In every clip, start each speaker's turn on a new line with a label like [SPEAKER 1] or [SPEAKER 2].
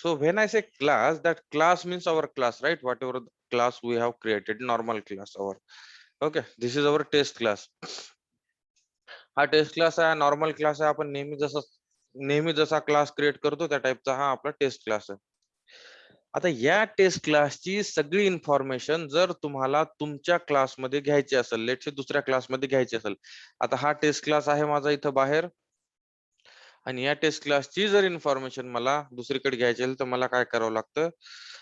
[SPEAKER 1] So when I say class, that class means our class, right? Whatever the class we have created, normal class our. Okay, this is our test class. हा taste class आहे, normal class आहे. आपण नेहमी जसा class create करतो त्या टाइपचा हा आपला टेस्ट क्लास आहे. आता या टेस्ट क्लासची सगळी इन्फॉर्मेशन जर तुम्हाला तुमच्या क्लासमध्ये घ्यायची असेल, लेट्स से दुसऱ्या क्लासमध्ये घ्यायची असेल. आता हा टेस्ट क्लास आहे माझा इथं बाहेर, आणि या टेस्ट क्लासची जर इन्फॉर्मेशन मला दुसरीकडे घ्यायची असेल तर मला काय करावं लागतं?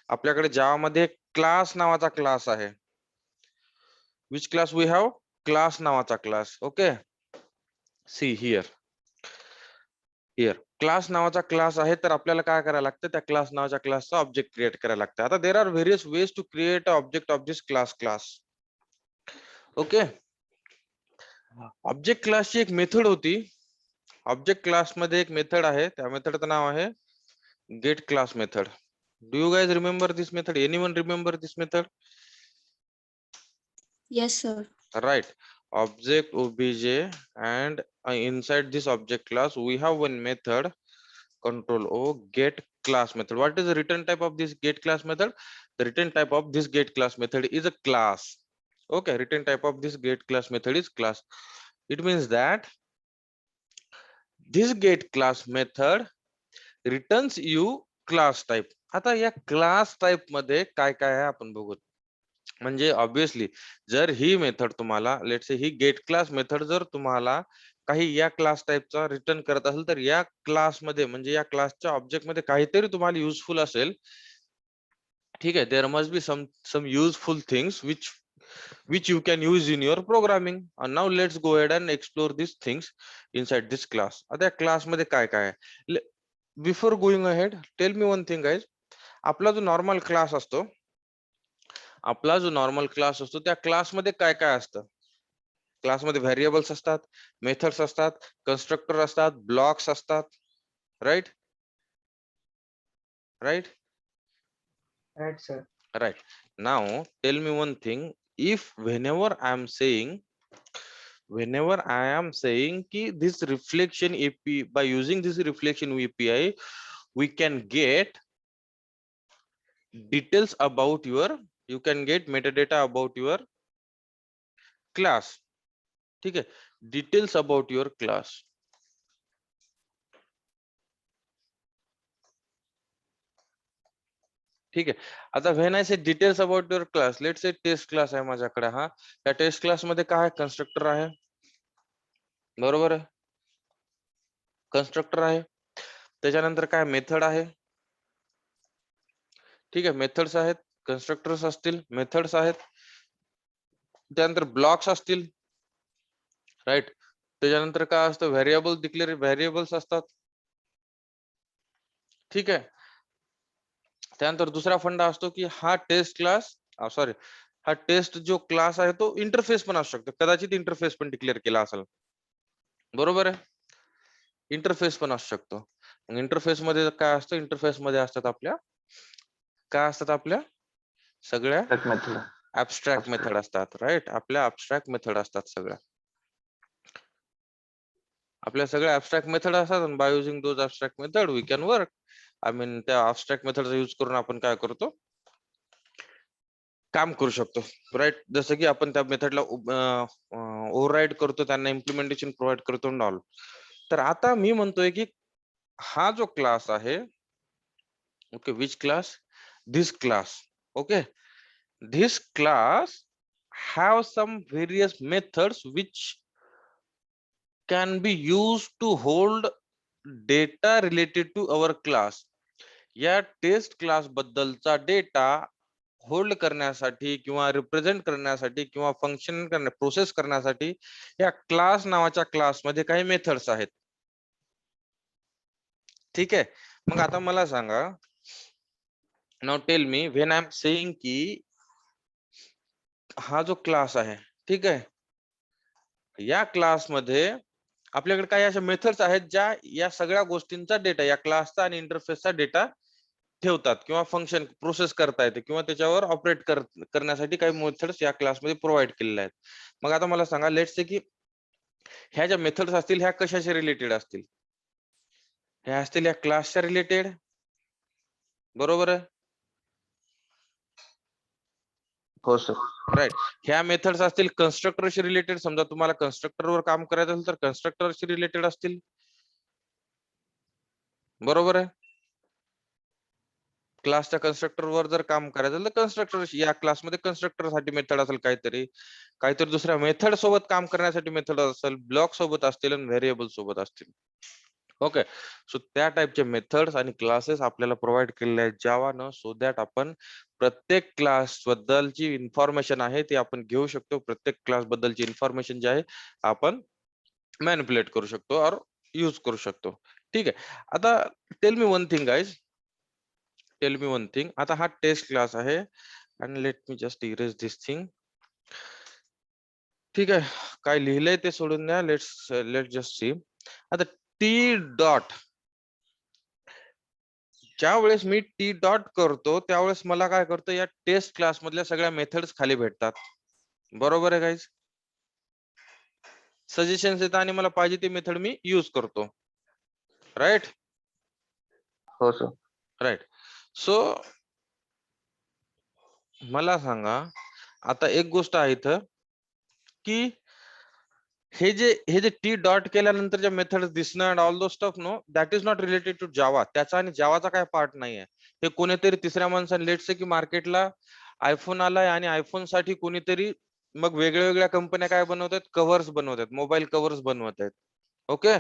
[SPEAKER 1] आपल्याकडे जावा मध्ये क्लास नावाचा क्लास आहे. Which class we have? Class नावाचा class. Okay, see here class नावाचा क्लास आहे. तर आपल्याला काय करायला लागतं? त्या क्लास नावाच्या क्लासचा ऑब्जेक्ट क्रिएट करायला लागतं. आता there are various ways to create a object of this class. Okay, object क्लासची एक मेथड होती. ऑब्जेक्ट क्लास मध्ये एक मेथड आहे, त्या मेथडचं नाव आहे get class method. Do you guys remember this method? Anyone remember this method?
[SPEAKER 2] Yes, sir.
[SPEAKER 1] Right. Object obj, and inside this object class we have one method, control O, get class method. What is the return type of this get class method? The return type of this get class method is a class. Okay, return type of this get class method is class. It means that this get class method returns you class type. आता या class type मध्ये काय काय आहे आपण बघू. म्हणजे obviously जर ही मेथड तुम्हाला, लेट्स से ही गेट क्लास मेथड जर तुम्हाला काही या क्लास टाइपचा रिटर्न करत असेल, तर या क्लास मध्ये म्हणजे या क्लासच्या ऑब्जेक्ट मध्ये काहीतरी तुम्हाला युजफुल असेल. ठीक आहे, there must be some useful things which you can use in your programming. And now let's go ahead and explore these things inside this class. आता या क्लास मध्ये काय काय आहे? Before going ahead, tail me one thing guys. आपला जो normal class असतो, त्या क्लासमध्ये काय काय असतं? क्लासमध्ये व्हेरिएबल्स असतात, मेथड्स असतात, कन्स्ट्रक्टर असतात, ब्लॉक्स असतात. Right right
[SPEAKER 3] Right, sir.
[SPEAKER 1] Right. Now tell me one thing. If whenever I am saying ki this reflection API, by using this reflection API we can get details about you can get metadata about your class. ठीक है, details about your class. ठीक आहे. आता when I say details about your class, let's say test class आहे माझ्याकडे. हा त्या taste class मध्ये काय आहे? कन्स्ट्रक्टर आहे, बरोबर आहे, कन्स्ट्रक्टर आहे. त्याच्यानंतर काय? मेथड आहे. ठीक आहे, मेथड्स आहेत, कन्स्ट्रक्टर्स असतील, मेथड्स आहेत. त्यानंतर ब्लॉक्स असतील. राईट. त्याच्यानंतर काय असतं? व्हेरिएबल्स असतात. ठीक आहे. त्यानंतर दुसरा फंडा असतो की हा टेस्ट क्लास, सॉरी, हा टेस्ट जो क्लास आहे तो इंटरफेस पण असू शकतो. कदाचित इंटरफेस पण डिक्लेअर केला असेल, बरोबर आहे, इंटरफेस पण असू शकतो. इंटरफेस मध्ये काय असतं? इंटरफेस मध्ये असतात आपल्या काय असतात? आपल्या सगळ्या
[SPEAKER 3] That method.
[SPEAKER 1] ऍबस्ट्रॅक्ट मेथड असतात. राईट, आपल्या ऍबस्ट्रॅक्ट मेथड असतात सगळ्या. आपल्या सगळ्या ऍबस्ट्रॅक्ट मेथड असतात. आणि by using those abstract method we can work. I mean त्या ऍबस्ट्रॅक्ट मेथडचा यूज करून आपण काय करतो? काम करू शकतो. राईट, जसं की आपण त्या मेथडला ओव्हरराईड करतो, त्यांना इम्प्लिमेंटेशन प्रोव्हाइड करतो अँड ऑल. तर आता मी म्हणतोय की हा जो क्लास आहे, okay, which class? This class. Okay, this class have some various methods which can be used to hold data related to our class. या टेस्ट क्लास बद्दलचा डेटा होल्ड करण्यासाठी किंवा रिप्रेझेंट करण्यासाठी किंवा प्रोसेस करण्यासाठी या क्लास नावाच्या क्लासमध्ये काही मेथड्स आहेत. ठीक आहे. मग आता मला सांगा, now tell me, when I am saying की हा जो क्लास आहे, ठीक आहे, या क्लासमध्ये आपल्याकडे काही अशा मेथड्स आहेत ज्या या सगळ्या गोष्टींचा डेटा, या क्लासचा आणि इंटरफेसचा डेटा ठेवतात किंवा फंक्शन प्रोसेस करता येते किंवा त्याच्यावर ऑपरेट करण्यासाठी काही मेथड्स या क्लासमध्ये प्रोव्हाइड केलेल्या आहेत. मग आता मला सांगा, लेट्स से की ह्या ज्या मेथड्स असतील ह्या कशाशी रिलेटेड असतील? ह्या असतील या क्लासच्या रिलेटेड, बरोबर आहे.
[SPEAKER 2] हो सर.
[SPEAKER 1] राईट. ह्या मेथड्स असतील कन्स्ट्रक्टरशी रिलेटेड. समजा तुम्हाला कन्स्ट्रक्टरवर काम करायचं असेल तर कन्स्ट्रक्टरशी रिलेटेड असतील. बरोबर आहे. क्लासच्या कन्स्ट्रक्टरवर जर काम करायचं असेल तर कन्स्ट्रक्टर, या क्लासमध्ये कन्स्ट्रक्टरसाठी मेथड असेल, काहीतरी दुसऱ्या मेथड सोबत काम करण्यासाठी मेथड असेल, ब्लॉक सोबत असतील आणि व्हेरिएबल सोबत असतील. ओके. सो त्या टाइपचे मेथड्स आणि क्लासेस आपल्याला प्रोव्हाइड केलेले आहेत जावानं, सो दॅट आपण प्रत्येक क्लास बद्दलची इन्फॉर्मेशन आहे ती आपण घेऊ शकतो. प्रत्येक क्लास बद्दलची इन्फॉर्मेशन जी आहे आपण मॅनिप्युलेट करू शकतो और यूज करू शकतो. ठीक आहे. आता tail me one thing guys, tail me one thing. आता हा टेस्ट क्लास आहे आणि लेट मी जस्ट इरेज दिस थिंग. ठीक आहे. काय लिहिलंय ते सोडून द्या. Let just see. आता टी डॉट, ज्या वेळेस मी टी डॉट करतो त्यावेळेस मला काय करतो, या टेस्ट क्लास मधल्या सगळ्या मेथड्स खाली भेटतात. बरोबर आहे गाईज. सजेशन्स येतात आणि मला पाहिजे ती मेथड मी यूज करतो. राईट.
[SPEAKER 2] हो सर.
[SPEAKER 1] राईट. सो मला सांगा आता एक गोष्ट आहे इथं की हे जे टी डॉट केल्यानंतर मेथड दिसणं and all those stuff no, that is not related to Java. त्याचा आणि जावाचा काय पार्ट नाहीये. हे कोणीतरी तिसऱ्या माणसाने, लेट्स से की मार्केटला आयफोन आलाय आणि आयफोन साठी कोणीतरी मग वेगळ्या कंपन्या काय बनवतात, कव्हर्स बनवतात, मोबाईल कव्हर्स बनवत आहेत. ओके.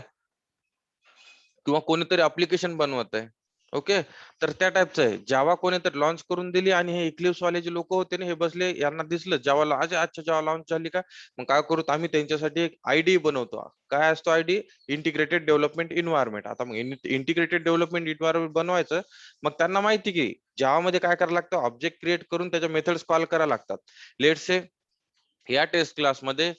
[SPEAKER 1] किंवा कोणीतरी ऍप्लिकेशन बनवत आहे. ओके. तर त्या टाइपचं आहे. जावा कोणीतरी लॉन्च करून दिली आणि हे इक्लिप्स वाले जे लोक होते ना, हे बसले, यांना दिसलं जावाला, अच्छा जावा लॉन्च झाली का, मग काय करू आम्ही त्यांच्यासाठी एक आयडी बनवतो. काय असतो आयडी? Integrated development environment. आता मग इंटिग्रेटेड डेव्हलपमेंट इन्व्हायरमेंट बनवायचं, मग त्यांना माहिती की जावा मध्ये काय करायला लागतं, ऑब्जेक्ट क्रिएट करून त्याच्या मेथड्स कॉल करायला लागतात. लेट्स से या टेस्ट क्लासमध्ये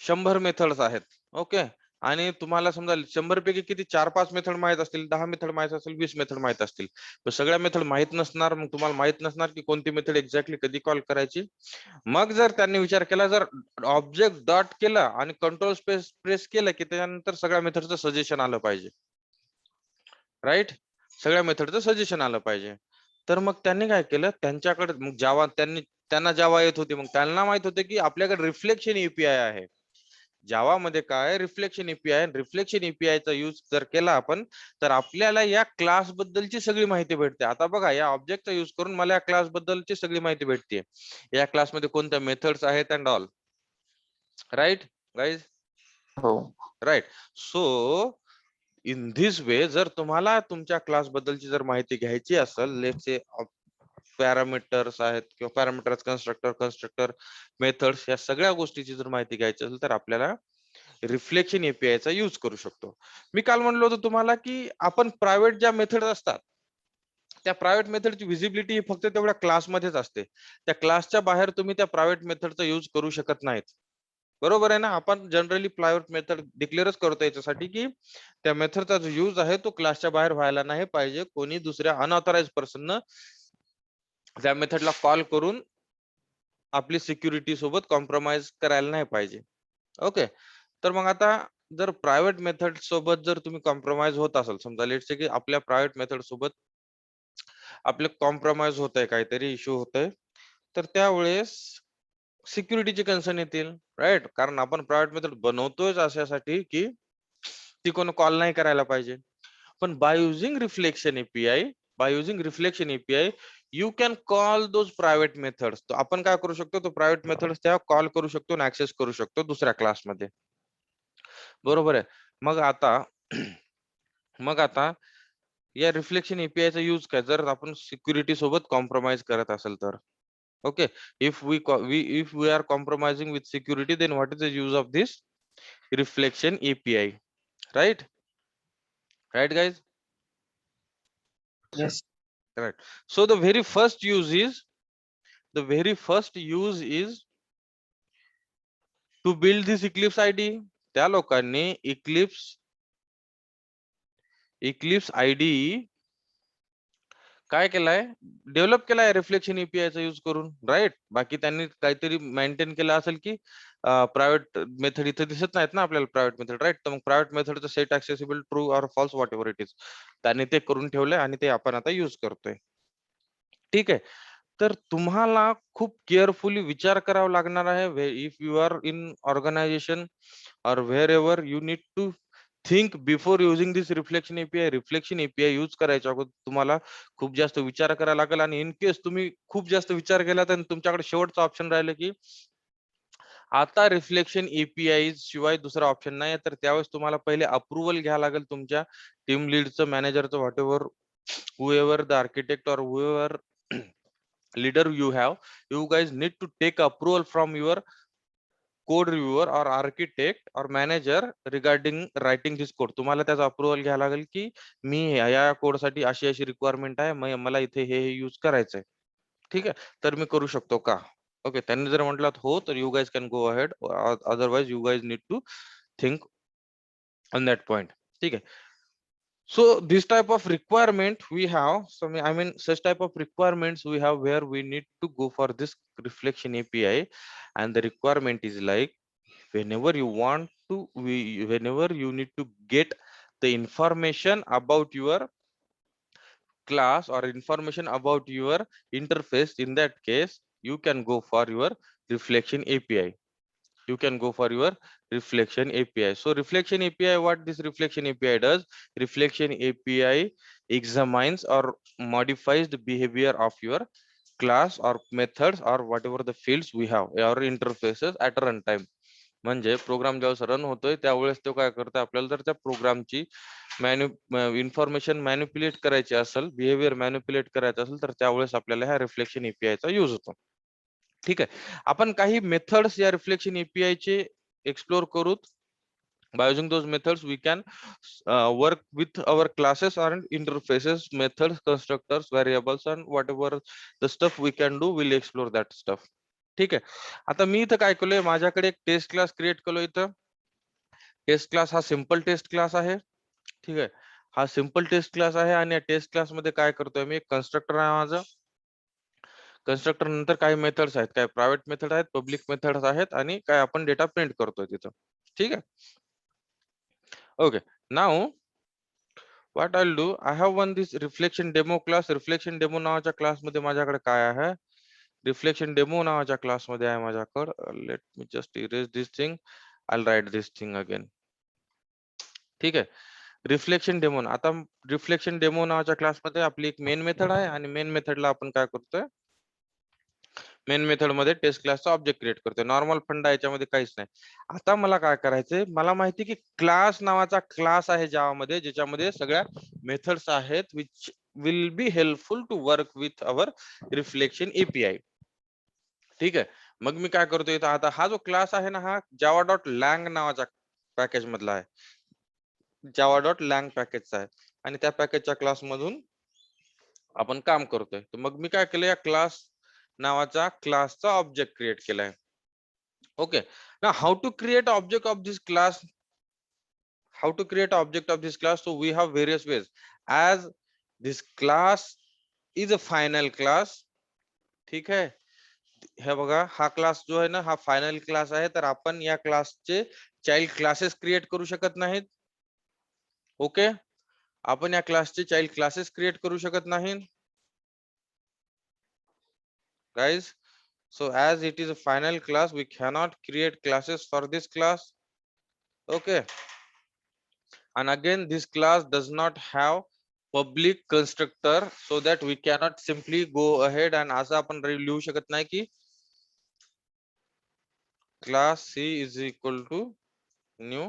[SPEAKER 1] 100 मेथड्स आहेत. ओके. आणि तुम्हाला समजा 100 पैकी किती 4-5 मेथड माहित असतील, 10 मेथड माहित असतील, 20 मेथड माहित असतील. सगळ्या मेथड माहित नसणार, मग तुम्हाला माहित नसणार की कोणती मेथड एक्झॅक्टली कधी कॉल करायची. मग जर त्यांनी विचार केला, जर ऑब्जेक्ट डॉट केला आणि कंट्रोल स्पेस प्रेस केलं की त्यानंतर सगळ्या मेथडचं सजेशन आलं पाहिजे. राईट. सगळ्या मेथडचं सजेशन आलं पाहिजे. तर मग त्यांनी काय केलं, त्यांच्याकडे मग जावा, त्यांना जावा येत होती, मग त्यांना माहित होते की आपल्याकडे रिफ्लेक्शन एपीआय आहे. जावा मध्ये काय रिफ्लेक्शन एपीआय, रिफ्लेक्शन एपीआय चा यूज जर केला आपण तर आपल्याला या क्लास बद्दलची सगळी माहिती भेटते. आता बघा, या ऑब्जेक्टचा यूज करून मला या क्लास बद्दलची सगळी माहिती भेटते. या क्लासमध्ये कोणत्या मेथड्स आहेत अँड ऑल. Right guys.
[SPEAKER 2] हो.
[SPEAKER 1] Right. So in this way, जर तुम्हाला तुमच्या क्लास बद्दलची जर माहिती घ्यायची असेल, लेट्स से पॅरामीटर्स आहेत किंवा पॅरामीटर्स, कन्स्ट्रक्टर मेथड्स, या सगळ्या गोष्टीची जर माहिती घ्यायची असेल तर आपल्याला रिफ्लेक्शन एपीआय चा यूज करू शकतो. मी काल म्हणलो होतो तुम्हाला की आपण प्रायव्हेट ज्या मेथड असतात त्या प्रायव्हेट मेथडची व्हिजिबिलिटी फक्त तेवढ्या क्लासमध्येच असते. त्या क्लासच्या बाहेर तुम्ही त्या प्रायव्हेट मेथडचा यूज करू शकत नाहीत. बरोबर आहे ना. आपण जनरली प्रायव्हेट मेथड डिक्लेअरच करतो याच्यासाठी की त्या मेथडचा जो यूज आहे तो क्लासच्या बाहेर व्हायला नाही पाहिजे. कोणी दुसऱ्या अनऑथराइज पर्सन त्या मेथडला कॉल करून आपली सिक्युरिटी सोबत कॉम्प्रोमाइज करायला नाही पाहिजे. ओके. तर मग आता जर प्रायव्हेट मेथड सोबत जर तुम्ही कॉम्प्रोमाइज होत असाल, समजा लेट्स से की आपल्या प्रायव्हेट मेथड सोबत आपले कॉम्प्रोमाइज होत आहे, काहीतरी इश्यू होत आहे, तर त्यावेळेस सिक्युरिटीचे कन्सर्न येतील. राईट. कारण आपण प्रायव्हेट मेथड बनवतोय अशासाठी की ती कोण कॉल नाही करायला पाहिजे. पण by using reflection API, you can call those private methods. तो आपण काय करू शकतो, तो प्रायव्हेट मेथड्स त्या कॉल करू शकतो आणि ऍक्सेस करू शकतो दुसऱ्या क्लासमध्ये. बरोबर आहे. मग आता मग आता या रिफ्लेक्शन एपीआय चा यूज काय, जर आपण सिक्युरिटी सोबत कॉम्प्रोमाइज करत असेल तर. Okay. If we are compromising with security, then what is the use of this reflection API. Right. Right guys.
[SPEAKER 3] Yes.
[SPEAKER 1] Right. So the very first use is to build this Eclipse ID. त्या लोकांनी Eclipse ID काय केलाय, develop केलाय reflection एपीआयचा use करून, right. बाकी त्यांनी काहीतरी maintain केलं असेल की प्रायव्हेट मेथड इथे दिसत नाहीत ना आपल्याला, प्रायव्हेट मेथड, राईट. तर मग प्रायव्हेट मेथडचं set accessible true or false whatever it is, त्यांनी ते करून ठेवलंय आणि ते आपण आता यूज करतोय. ठीक आहे. तर तुम्हाला खूप केअरफुली विचार करावा लागणार आहे. If you are in organisation or wherever you need to think before using this reflection API. Reflection API use करायच्या अगोदर तुम्हाला खूप जास्त विचार करायला लागेल. आणि इन केस तुम्ही खूप जास्त विचार केला तर तुमच्याकडे शेवटचा ऑप्शन राहिलं की आता रिफ्लेक्शन एपीआय शिवाय दुसरा ऑप्शन नाही, तर त्यावेळेस तुम्हाला पहिले अप्रुव्हल घ्यावं लागेल तुमच्या टीम लीडचं, मॅनेजरचं, whatever, whoever the architect or whoever leader you have, you guys need to take approval from your code reviewer और आर्किटेक्ट और मॅनेजर रिगार्डिंग रायटिंग दिस कोड. तुम्हाला त्याचा अप्रुव्हल घ्यावं लागेल की मी या कोडसाठी अशी अशी रिक्वायरमेंट आहे, मला इथे हे यूज करायचंय. ठीक आहे, तर मी करू शकतो का? ओके, त्यांनी जर म्हटलं हो तर you guys can go ahead, otherwise you guys need to think on that point. ठीक आहे. So this type of requirement we have, I mean such type of requirements we have where we need to go for this reflection API. And the requirement is like, whenever you want to, whenever you need to get the information about your class or information about your interface, in that case you can go for your reflection API. You can go for your reflection API. So reflection API, what this reflection API does, reflection API examines or modifies the behavior of your class or methods or whatever the fields we have or interfaces at runtime. म्हणजे programme ज्यावेळेस run होतोय त्यावेळेस तो काय करतो, आपल्याला जर त्या प्रोग्रामची इन्फॉर्मेशन मॅन्युप्युलेट करायची असेल, बिहेवियर मॅन्युप्युलेट करायचं असेल, तर त्यावेळेस आपल्याला ह्या रिफ्लेक्शन एपीआयचा यूज होतो. ठीक आहे. आपण काही मेथड्स या रिफ्लेक्शन एपीआय चे एक्सप्लोर करू. By using those methods, we can work with our classes and interfaces, methods, constructors, variables, and whatever the stuff we can do, we'll explore that stuff. ठीक आहे. आता मी इथं काय केलंय, माझ्याकडे एक टेस्ट क्लास क्रिएट केलोय. इथं टेस्ट क्लास हा सिंपल टेस्ट क्लास आहे. ठीक आहे, हा सिंपल टेस्ट क्लास आहे. आणि या टेस्ट क्लास मध्ये काय करतोय मी, कन्स्ट्रक्टर आहे माझं. कन्स्ट्रक्टर नंतर काही मेथड्स आहेत, काही प्रायव्हेट मेथड आहेत, पब्लिक मेथड्स आहेत, आणि काय आपण डेटा प्रिंट करतोय तिथं. ठीक आहे. Okay, now what I'll do, I have one this reflection demo class. reflection demo नावाच्या क्लास मध्ये माझ्याकडे काय आहे, reflection demo नावाच्या क्लास मध्ये आहे माझ्याकडे. let me just erase this thing, I'll write this thing again. ठीक आहे. रिफ्लेक्शन डेमो, आता रिफ्लेक्शन डेमो नावाच्या क्लास मध्ये आपली एक मेन मेथड आहे, आणि मेन मेथडला आपण काय करतोय, मेन मेथड मध्ये टेस्ट क्लासचा ऑब्जेक्ट क्रिएट करतोय. नॉर्मल फंडा याच्यामध्ये काहीच नाही. आता मला काय करायचंय, मला माहिती की क्लास नावाचा क्लास आहे जावा मध्ये, ज्याच्यामध्ये सगळ्या मेथड्स आहेत which will be helpful to work with our reflection API. ठीक आहे. मग मी काय करतोय, आता हा जो क्लास आहे ना, हा जावा डॉट लँग नावाच्या पॅकेज मधला आहे, जावा डॉट लँग पॅकेजचा आहे, आणि त्या पॅकेजच्या क्लास मधून आपण काम करतोय. तर मग मी काय केलं, या क्लास नावाचा क्लासचा ऑब्जेक्ट क्रिएट केलाय. Okay, now how to create object of this class, how to create object of this class? So we have various ways, as this class is a final class. ठीक आहे. हे बघा, हा class जो आहे ना, हा फायनल क्लास आहे, तर आपण या क्लासचे चाइल्ड क्लासेस क्रिएट करू शकत नाहीत. ओके, आपण या क्लासचे चाइल्ड क्लासेस क्रिएट करू शकत नाही guys. So as it is a final class, we cannot create classes for this class. Okay, and again this class does not have public constructor, so that we cannot simply go ahead and असं आपण लिहू शकत नाही की class C is equal to new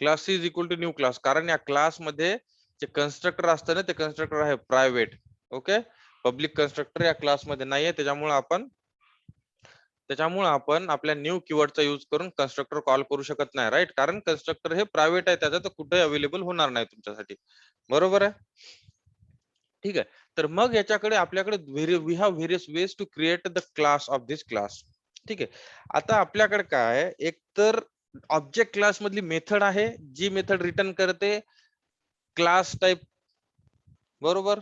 [SPEAKER 1] class C is equal to new class. कारण या class मध्ये जे कन्स्ट्रक्टर असतं ना, ते कन्स्ट्रक्टर आहे प्रायव्हेट. ओके, पब्लिक कन्स्ट्रक्टर या क्लास मध्ये नाहीये, त्याच्यामुळे आपण आपल्या न्यू कीवर्डचा यूज करून कन्स्ट्रक्टर कॉल करू शकत नाही, राईट. कारण कन्स्ट्रक्टर हे प्रायव्हेट आहे, त्याचा तर कुठे अवेलेबल होणार नाही तुमच्यासाठी, बरोबर आहे. ठीक आहे. तर मग याच्याकडे आपल्याकडे we have various ways to create the class of this class. ठीक आहे. आता आपल्याकडे काय आहे, एक तर ऑब्जेक्ट क्लास मधली मेथड आहे जी मेथड रिटर्न करते क्लास टाइप, बरोबर.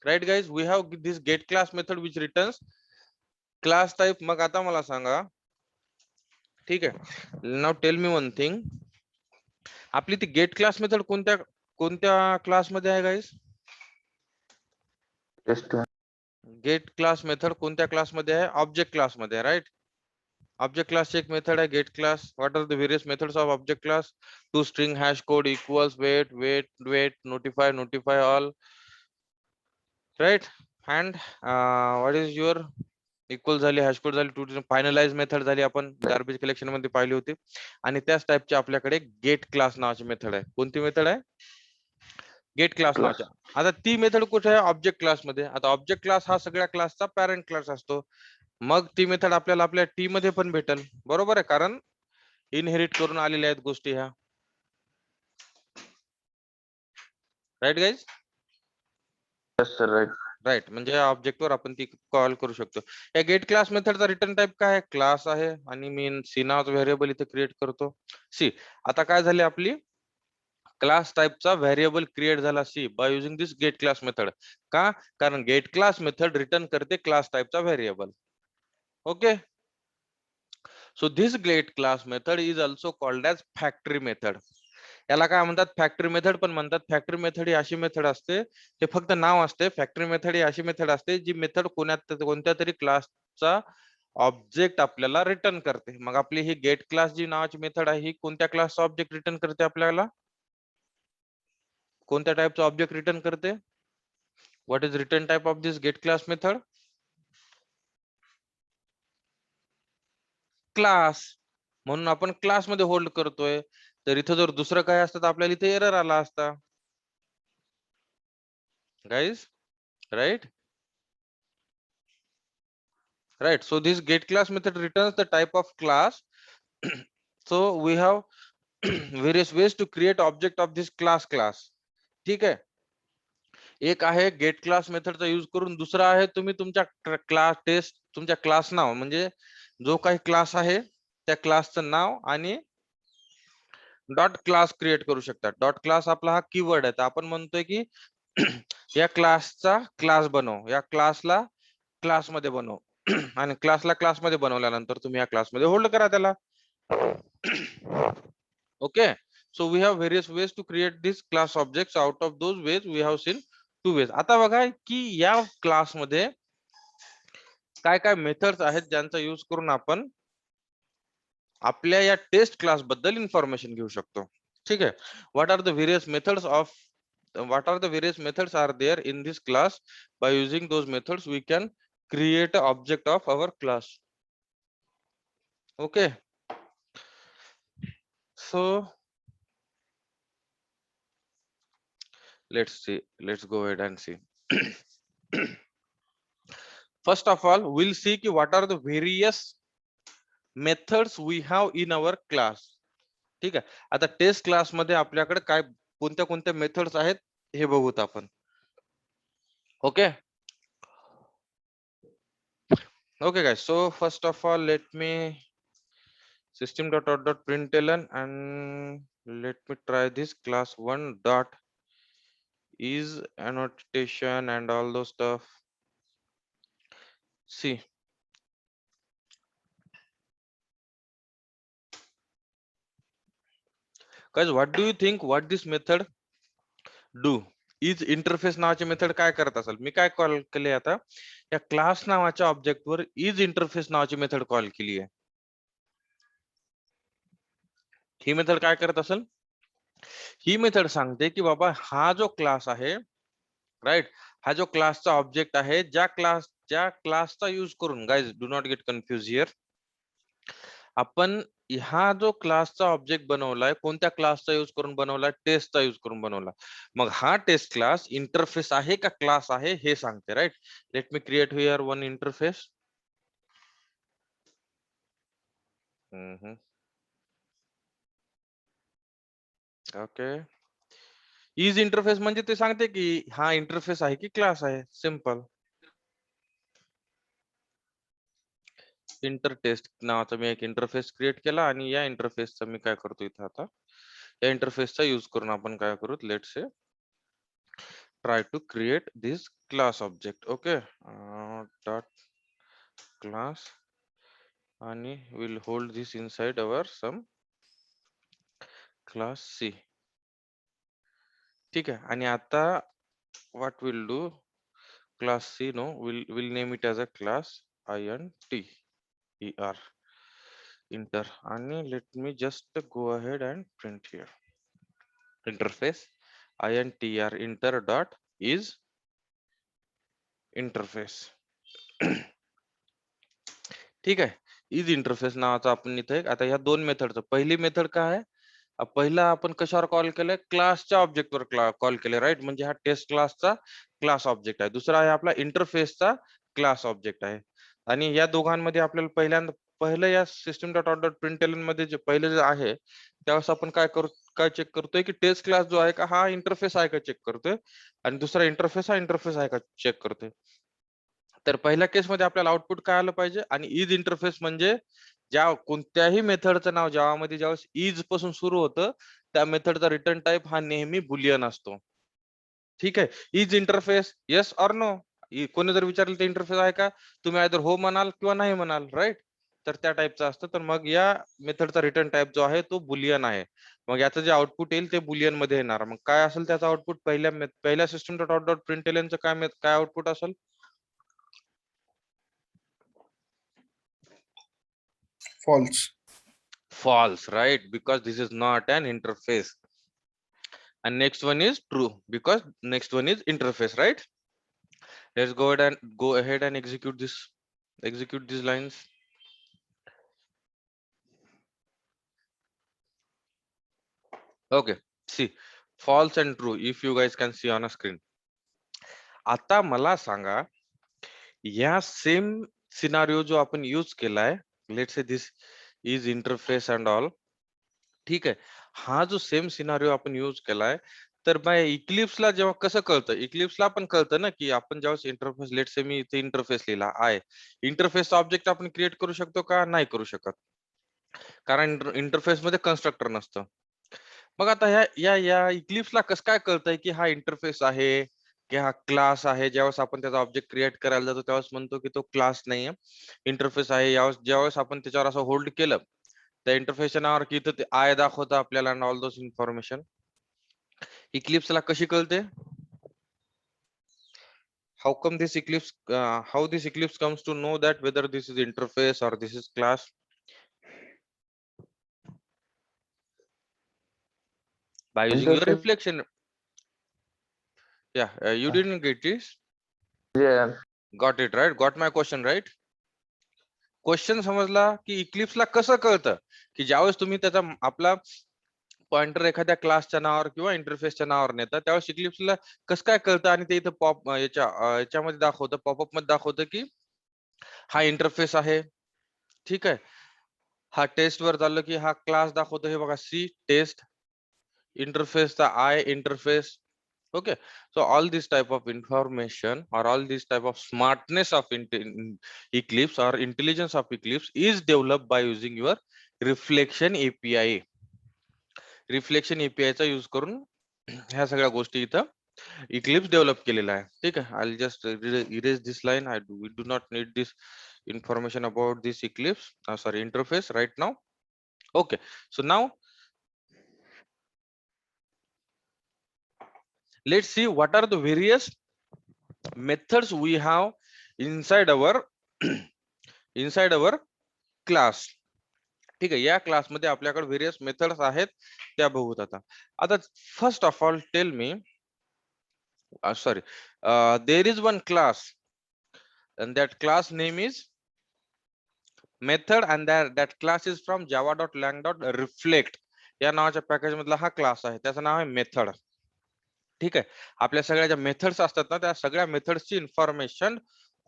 [SPEAKER 1] Right guys, we have this get class method which returns class type. मग आता मला सांगा, ठीक आहे, now tell me one thing, आपली ती गेट क्लास मेथड कोणत्या कोणत्या क्लास मध्ये आहे guys?
[SPEAKER 2] Test
[SPEAKER 1] get class method कोणत्या क्लास मध्ये आहे? ऑब्जेक्ट क्लास मध्ये आहे, राईट. ऑब्जेक्ट क्लास एक मेथड आहे get class. What are the various methods of object class? To string hash code equals wait notify all, right. And what is your equal झाली, hash code झाली, to finalize method झाली, आपण garbage collection मध्ये पाहिली होती. आणि त्याच टाइपची आपल्याकडे गेट क्लास नावाची मेथड आहे. कोणती मेथड आहे? गेट क्लास
[SPEAKER 2] क्लास
[SPEAKER 1] नावाच्या. आता ती मेथड कुठे आहे? ऑब्जेक्ट क्लास मध्ये. आता ऑब्जेक्ट क्लास हा सगळ्या क्लासचा पॅरेंट क्लास असतो. मग ती मेथड आपल्याला आपल्या टी मध्ये पण भेटेल, बरोबर आहे, कारण इनहेरिट करून आलेल्या आहेत गोष्टी ह्या, right guys?
[SPEAKER 2] Yes sir right.
[SPEAKER 1] Right, म्हणजे ऑब्जेक्ट वर आपण ती कॉल करू शकतो. या गेट क्लास मेथडचा रिटर्न टाइप काय आहे? क्लास आहे. आणि मी सी नावाचा व्हेरिएबल इथे क्रिएट करतो. सी, आता काय झाली आपली क्लास टाइपचा व्हेरिएबल क्रिएट झाला C by using this get class method. का? कारण गेट क्लास मेथड रिटर्न करते क्लास टाइपचा variable. Okay, so this get class method is also called as factory method. याला काय म्हणतात? फॅक्टरी मेथड पण म्हणतात. फॅक्टरी मेथड ही अशी मेथड असते, ते फक्त नाव असते. फॅक्टरी मेथड ही अशी मेथड असते जी मेथड कोणत्या तरी क्लासचा ऑब्जेक्ट आपल्याला रिटर्न करते. मग आपली ही गेट क्लास जी नावाची मेथड आहे ही कोणत्या क्लासचा ऑब्जेक्ट रिटर्न करते? आपल्याला कोणत्या टाइपचा ऑब्जेक्ट रिटर्न करते? What is return type of this get class method? Class. म्हणून आपण क्लास मध्ये होल्ड करतोय. तर इथं जर दुसरं काय असतं तर आपल्याला इथे एरर आला असता, guys, right? Right, so this get class method returns the type of class. So we have various ways to create object of this class. ठीक आहे. एक आहे गेट क्लास मेथडचा यूज करून, दुसरा आहे तुम्ही तुमच्या क्लास टेस्ट, तुमच्या क्लास नाव म्हणजे जो काही क्लास आहे त्या क्लासचं नाव आणि डॉट क्लास क्रिएट करू शकता. डॉट क्लास आपला हा कीवर्ड आहे. तर आपण म्हणतोय की या क्लासचा क्लास बनव, या क्लासला क्लासमध्ये बनव. आणि क्लासला क्लासमध्ये बनवल्यानंतर तुम्ही या क्लासमध्ये होल्ड करा त्याला. Okay, so we have various ways to create this class objects. Out of those ways we have seen 2 ways. आता बघा की या क्लासमध्ये काय काय मेथड्स आहेत ज्यांचा यूज करून आपण आपल्या या टेस्ट क्लास बद्दल इन्फॉर्मेशन घेऊ शकतो. ठीक आहे. What are the various methods of what are the various methods are there in this class? By using those methods we can create an object of our class. Okay, so let's see, let's go ahead and see. First of all, we'll see what are the various methods we have in our class. ठीक आहे. आता taste class मध्ये आपल्याकडे काय कोणत्या कोणत्या methods आहेत हे बघूत आपण. Okay, okay guys, so first of all let me system.out.println and let me try this class 1 dot is annotation and all those stuff. See, guys, what do you think what this method do? is interface नावाची method काय करत असेल? मी काय call केले आता, या class नावाच्या object वर is interface नावाची मेथड कॉल केली आहे. ही मेथड काय करत असेल? ही मेथड सांगते की बाबा हा जो क्लास आहे, राईट, हा जो क्लासचा ऑब्जेक्ट आहे, ज्या क्लासचा यूज करून, guys do not gate confuse here, आपण हा जो क्लासचा ऑब्जेक्ट बनवलाय कोणत्या क्लासचा यूज करून बनवला? टेस्टचा यूज करून बनवला. मग हा टेस्ट क्लास इंटरफेस आहे का क्लास आहे हे सांगते, right. Let me create here one interface. Okay, is interface म्हणजे ते सांगते की हा इंटरफेस आहे की क्लास आहे, सिंपल. इंटर टेस्ट नावाचा मी एक इंटरफेस क्रिएट केला आणि या इंटरफेसचा मी काय करतो इथे आता या इंटरफेसचा यूज करून आपण काय करू let say try to create this class object. Okay, dot class आणि we'll hold this inside our some class C. ठीक आहे आणि आता what we'll do class C no we'll name it as a class INTER inter आणि let me just go ahead and print here interface INTR inter dot is interface. ठीक आहे is interface नावाचा आपण इथे आता ह्या दोन मेथडचं पहिली मेथड काय आहे पहिला आपण कशावर कॉल केलंय क्लासच्या ऑब्जेक्टवर कॉल केले राईट म्हणजे हा टेस्ट क्लासचा क्लास ऑब्जेक्ट आहे दुसरा आहे आपला इंटरफेसचा क्लास ऑब्जेक्ट आहे आणि या दोघांमध्ये आपल्याला पहिलं या सिस्टम डॉट आउट डॉट प्रिंटएलएन मध्ये जे पहिलं जे आहे त्यावेळेस आपण काय चेक करतोय की टेस्ट क्लास जो आहे का हा इंटरफेस आहे का चेक करतोय आणि दुसरा इंटरफेस आहे का चेक करतोय तर पहिल्या केसमध्ये आपल्याला आउटपुट काय आलं पाहिजे आणि इज इंटरफेस म्हणजे ज्या कोणत्याही मेथडचं नाव जावा मध्ये ज्यावेळेस इज पासून सुरू होतं त्या मेथडचा रिटर्न टाइप हा नेहमी बुलियन असतो ठीक आहे is interface yes or no कोणी जर विचारलं ते इंटरफेस आहे का तुम्ही आयदर हो म्हणाल किंवा नाही म्हणाल राईट तर त्या टाइपचं असतं तर मग या मेथडचा रिटर्न टाइप जो आहे तो बुलियन आहे मग याचं जे आउटपुट येईल ते बुलियन मध्ये येणार मग काय असेल त्याचा आउटपुट पहिल्या सिस्टम डॉट आउट डॉट प्रिंटएलएनचं काय आउटपुट असेल false right because this is not an interface and next one is true because next one is interface right let's go ahead and execute these lines okay see false and true if you guys can see on a screen आता मला सांगा या same scenario जो आपण use केलाय let's say this is interface and all ठीक आहे हा जो सेम सिनारिओ आपण यूज केलाय तर बाय इक्लिप्सला जेव्हा कसं कळतं इक्लिप्सला पण कळतं ना की आपण जेव्हा इंटरफेस लेट्स से मी इथे इंटरफेस लिहिला आहे इंटरफेसचा ऑब्जेक्ट आपण क्रिएट करू शकतो का नाही करू शकत कारण इंटरफेस मध्ये कन्स्ट्रक्टर नसतं मग आता या इक्लिप्सला कसं काय कळतंय की हा इंटरफेस आहे की हा क्लास आहे ज्यावेळेस आपण त्याचा ऑब्जेक्ट क्रिएट करायला जातो त्यावेळेस म्हणतो की तो क्लास नाहीये इंटरफेस आहे ज्यावेळेस आपण त्याच्यावर असं होल्ड केलं त्या इंटरफेसच्या नावावर की इथं ते आय दाखवतं आपल्याला ऑल दोस इन्फॉर्मेशन इक्लिप्सला कशी कळते how this eclipse comes to know that whether this is interface or this is class by using your
[SPEAKER 2] Interface.
[SPEAKER 1] reflection yeah you didn't get this
[SPEAKER 2] Yeah.
[SPEAKER 1] got it right got my question right question समजला की इक्लिप्सला कसं कळतं की ज्यावेळेस तुम्ही त्याचा आपला pointer एखाद्या क्लासच्या नावावर किंवा इंटरफेसच्या नावावर नेता त्यावेळेस इक्लिप्सला कसं काय कळतं आणि ते इथं याच्यामध्ये दाखवतं पॉपअप मध्ये दाखवतं की हा इंटरफेस आहे ठीक आहे हा टेस्ट वर झालं की हा क्लास दाखवतो हे बघा सी टेस्ट इंटरफेसचा I interface okay so all this type of information or all this type of smartness of Eclipse or intelligence of Eclipse is developed by using your reflection API reflection API चा use करून ह्या सगळ्या गोष्टी इथं Eclipse develop केलेला आहे ठीक आहे I'll just erase this line we do not need this information about this Eclipse sorry interface right now okay so now let's see what are the various methods we have inside our inside our class ठीक आहे या class मध्ये आपल्याकडे various methods आहेत त्या बघूत आता first of all tell me sorry there is one class and that class name is method and that class is from java.lang.reflect या नावाच्या पॅकेज मधला हा क्लास आहे त्याचं नाव आहे मेथड ठीक आहे आपल्या सगळ्या ज्या मेथड्स असतात ना त्या सगळ्या मेथड्सची इन्फॉर्मेशन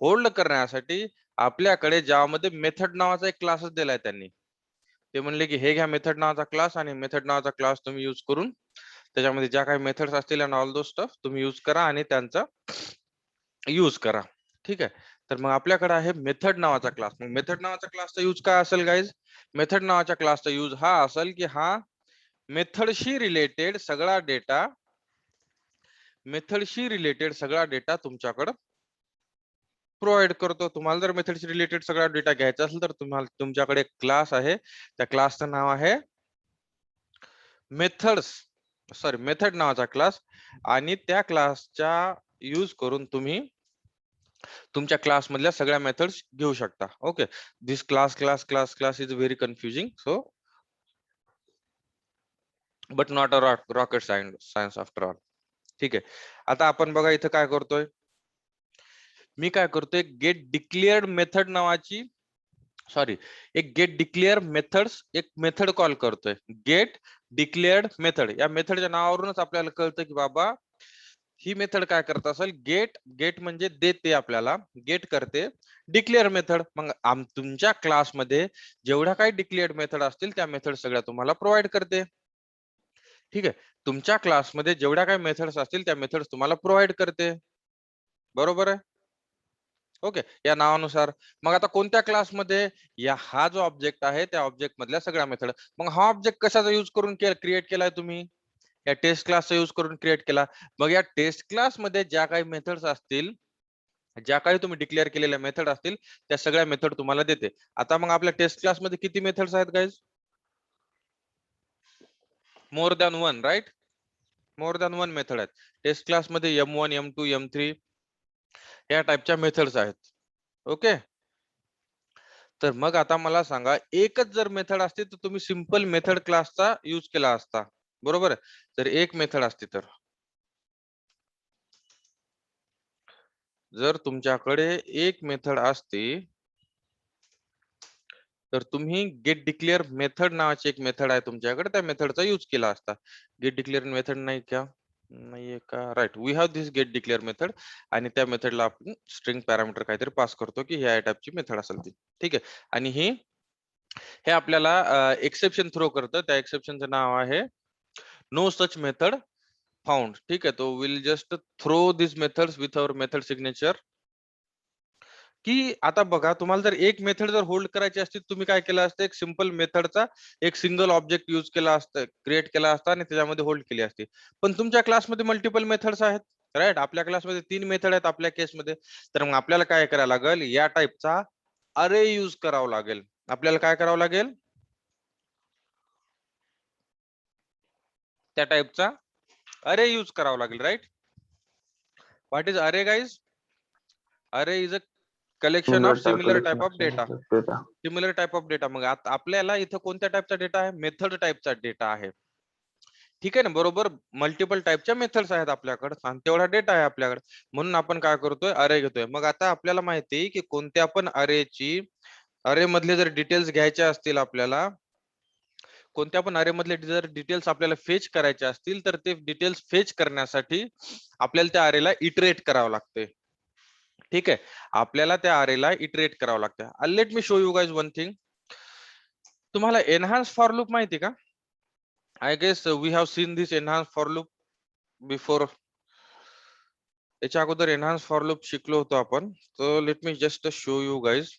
[SPEAKER 1] होल्ड करण्यासाठी आपल्याकडे जावामध्ये मेथड नावाचा एक क्लासच दिलाय त्यांनी ते म्हणले की हे घ्या मेथड नावाचा क्लास आणि मेथड नावाचा क्लास तुम्ही यूज करून त्याच्यामध्ये ज्या काही मेथड्स असतील आणि ऑल दो स्टफ तुम्ही यूज करा आणि त्यांचा यूज करा ठीक आहे तर मग आपल्याकडे आहे मेथड नावाचा क्लास. मग मेथड नावाचा क्लासचा यूज काय असेल गाईज? मेथड नावाच्या क्लासचा यूज हा असेल की हा मेथडशी रिलेटेड सगळा डेटा तुमच्याकडे प्रोव्हाइड करतो. तुम्हाला जर मेथडशी रिलेटेड सगळा डेटा घ्यायचा असेल तर तुम्हाला तुमच्याकडे एक क्लास आहे, त्या क्लासचं नाव आहे मेथड नावाचा क्लास, आणि त्या क्लासच्या यूज करून तुम्ही तुमच्या क्लास मधल्या सगळ्या मेथड्स घेऊ शकता. Okay, this class is very confusing, so but not a rocket science after all. ठीक आहे, आता आपण बघा इथं काय करतोय. मी काय करतोय, गेट डिक्लेअर्ड मेथड नावाची एक गेट डिक्लेअर मेथड्स एक मेथड कॉल करतोय. गेट डिक्लेअर्ड मेथड या मेथडच्या नावावरूनच आपल्याला कळतं की बाबा ही मेथड काय करत असेल. गेट म्हणजे देते, आपल्याला गेट करते डिक्लेअर मेथड. मग तुमच्या क्लासमध्ये जेवढ्या काही डिक्लेअर्ड मेथड असतील त्या मेथड सगळ्या तुम्हाला प्रोव्हाइड करते. ठीक आहे, तुमच्या क्लासमध्ये जेवढ्या काही मेथड्स असतील त्या मेथड्स तुम्हाला प्रोव्हाइड करते. बरोबर आहे? ओके, या नावानुसार. मग आता कोणत्या क्लासमध्ये हा जो ऑब्जेक्ट आहे त्या ऑब्जेक्ट मधल्या सगळ्या मेथड. मग हा ऑब्जेक्ट कशाचा यूज करून क्रिएट केलाय तुम्ही? या टेस्ट क्लासचा यूज करून क्रिएट केला. मग या टेस्ट क्लास मध्ये ज्या काही मेथड्स असतील, ज्या काही तुम्ही डिक्लेअर केलेल्या मेथड असतील त्या सगळ्या मेथड तुम्हाला देते. आता मग आपल्या टेस्ट क्लास मध्ये किती मेथड्स आहेत guys? More than one, right? More than one method आहेत टेस्ट क्लास मध्ये. M1 M2 M3 या टाइपच्या मेथड्स आहेत. ओके, तर मग आता मला सांगा, एकच जर मेथड असती तर तुम्ही सिंपल मेथड क्लासचा यूज केला असता. बरोबर आहे? जर एक मेथड असती तर, जर तुमच्याकडे एक मेथड असती तर तुम्ही गेट डिक्लेअर मेथड नावाची एक मेथड आहे तुमच्याकडे, त्या मेथडचा यूज केला असता. गेट डिक्लेअर मेथड नाही का? नाहीये का? Right, we have this get declare method, आणि त्या मेथडला आपण स्ट्रिंग पॅरामीटर काहीतरी पास करतो की ह्या टाइपची मेथड असेल ती. ठीक आहे, आणि हे आपल्याला एक्सेप्शन थ्रो करतं. त्या एक्सेप्शनचं नाव आहे नो सच मेथड फाउंड. ठीक आहे, तो will just throw this methods with our method signature. की आता बघा, तुम्हाला जर एक मेथड जर होल्ड करायची असती, तुम्ही काय केलं असतं, एक सिंपल मेथडचा एक सिंगल ऑब्जेक्ट यूज केला असता, क्रिएट केला असता आणि त्याच्यामध्ये होल्ड केली असती. पण तुमच्या क्लासमध्ये मल्टिपल मेथड्स आहेत, राईट? आपल्या क्लासमध्ये 3 मेथड आहेत आपल्या केसमध्ये. तर मग आपल्याला काय करायला लागेल, या टाइपचा अरे यूज करावा लागेल. आपल्याला काय करावं लागेल? त्या टाइपचा अरे यूज करावा लागेल, राईट? व्हॉट इज अरे गाइज? अरे is a collection of similar type of data. Similar type of data. मग आता आपल्याला इथं कोणत्या टाइपचा डेटा आहे? मेथड टाइपचा डेटा आहे. ठीक आहे ना, बरोबर? मल्टिपल टाइपच्या मेथड्स आहेत आपल्याकडे आणि तेवढा डेटा आहे आपल्याकडे, म्हणून आपण काय करतोय, अरे घेतोय. मग आता आपल्याला माहिती आहे की कोणत्या पण अरे मधले जर डिटेल्स घ्यायचे असतील आपल्याला, कोणत्या पण अरे मधले जर डिटेल्स आपल्याला फेच करायचे असतील, तर ते डिटेल्स फेच करण्यासाठी आपल्याला त्या अरेला इटरेट करावं लागते. ठीक आहे, आपल्याला त्या अरेला इटरेट करावं लागतं. Let me show you guys one thing. तुम्हाला एनहान्स फॉर लूप माहिती का? I guess we have seen this enhance for loop before. याच्या अगोदर एनहान्स फॉर लूप शिकलो होतो आपण. So let me just show you guys.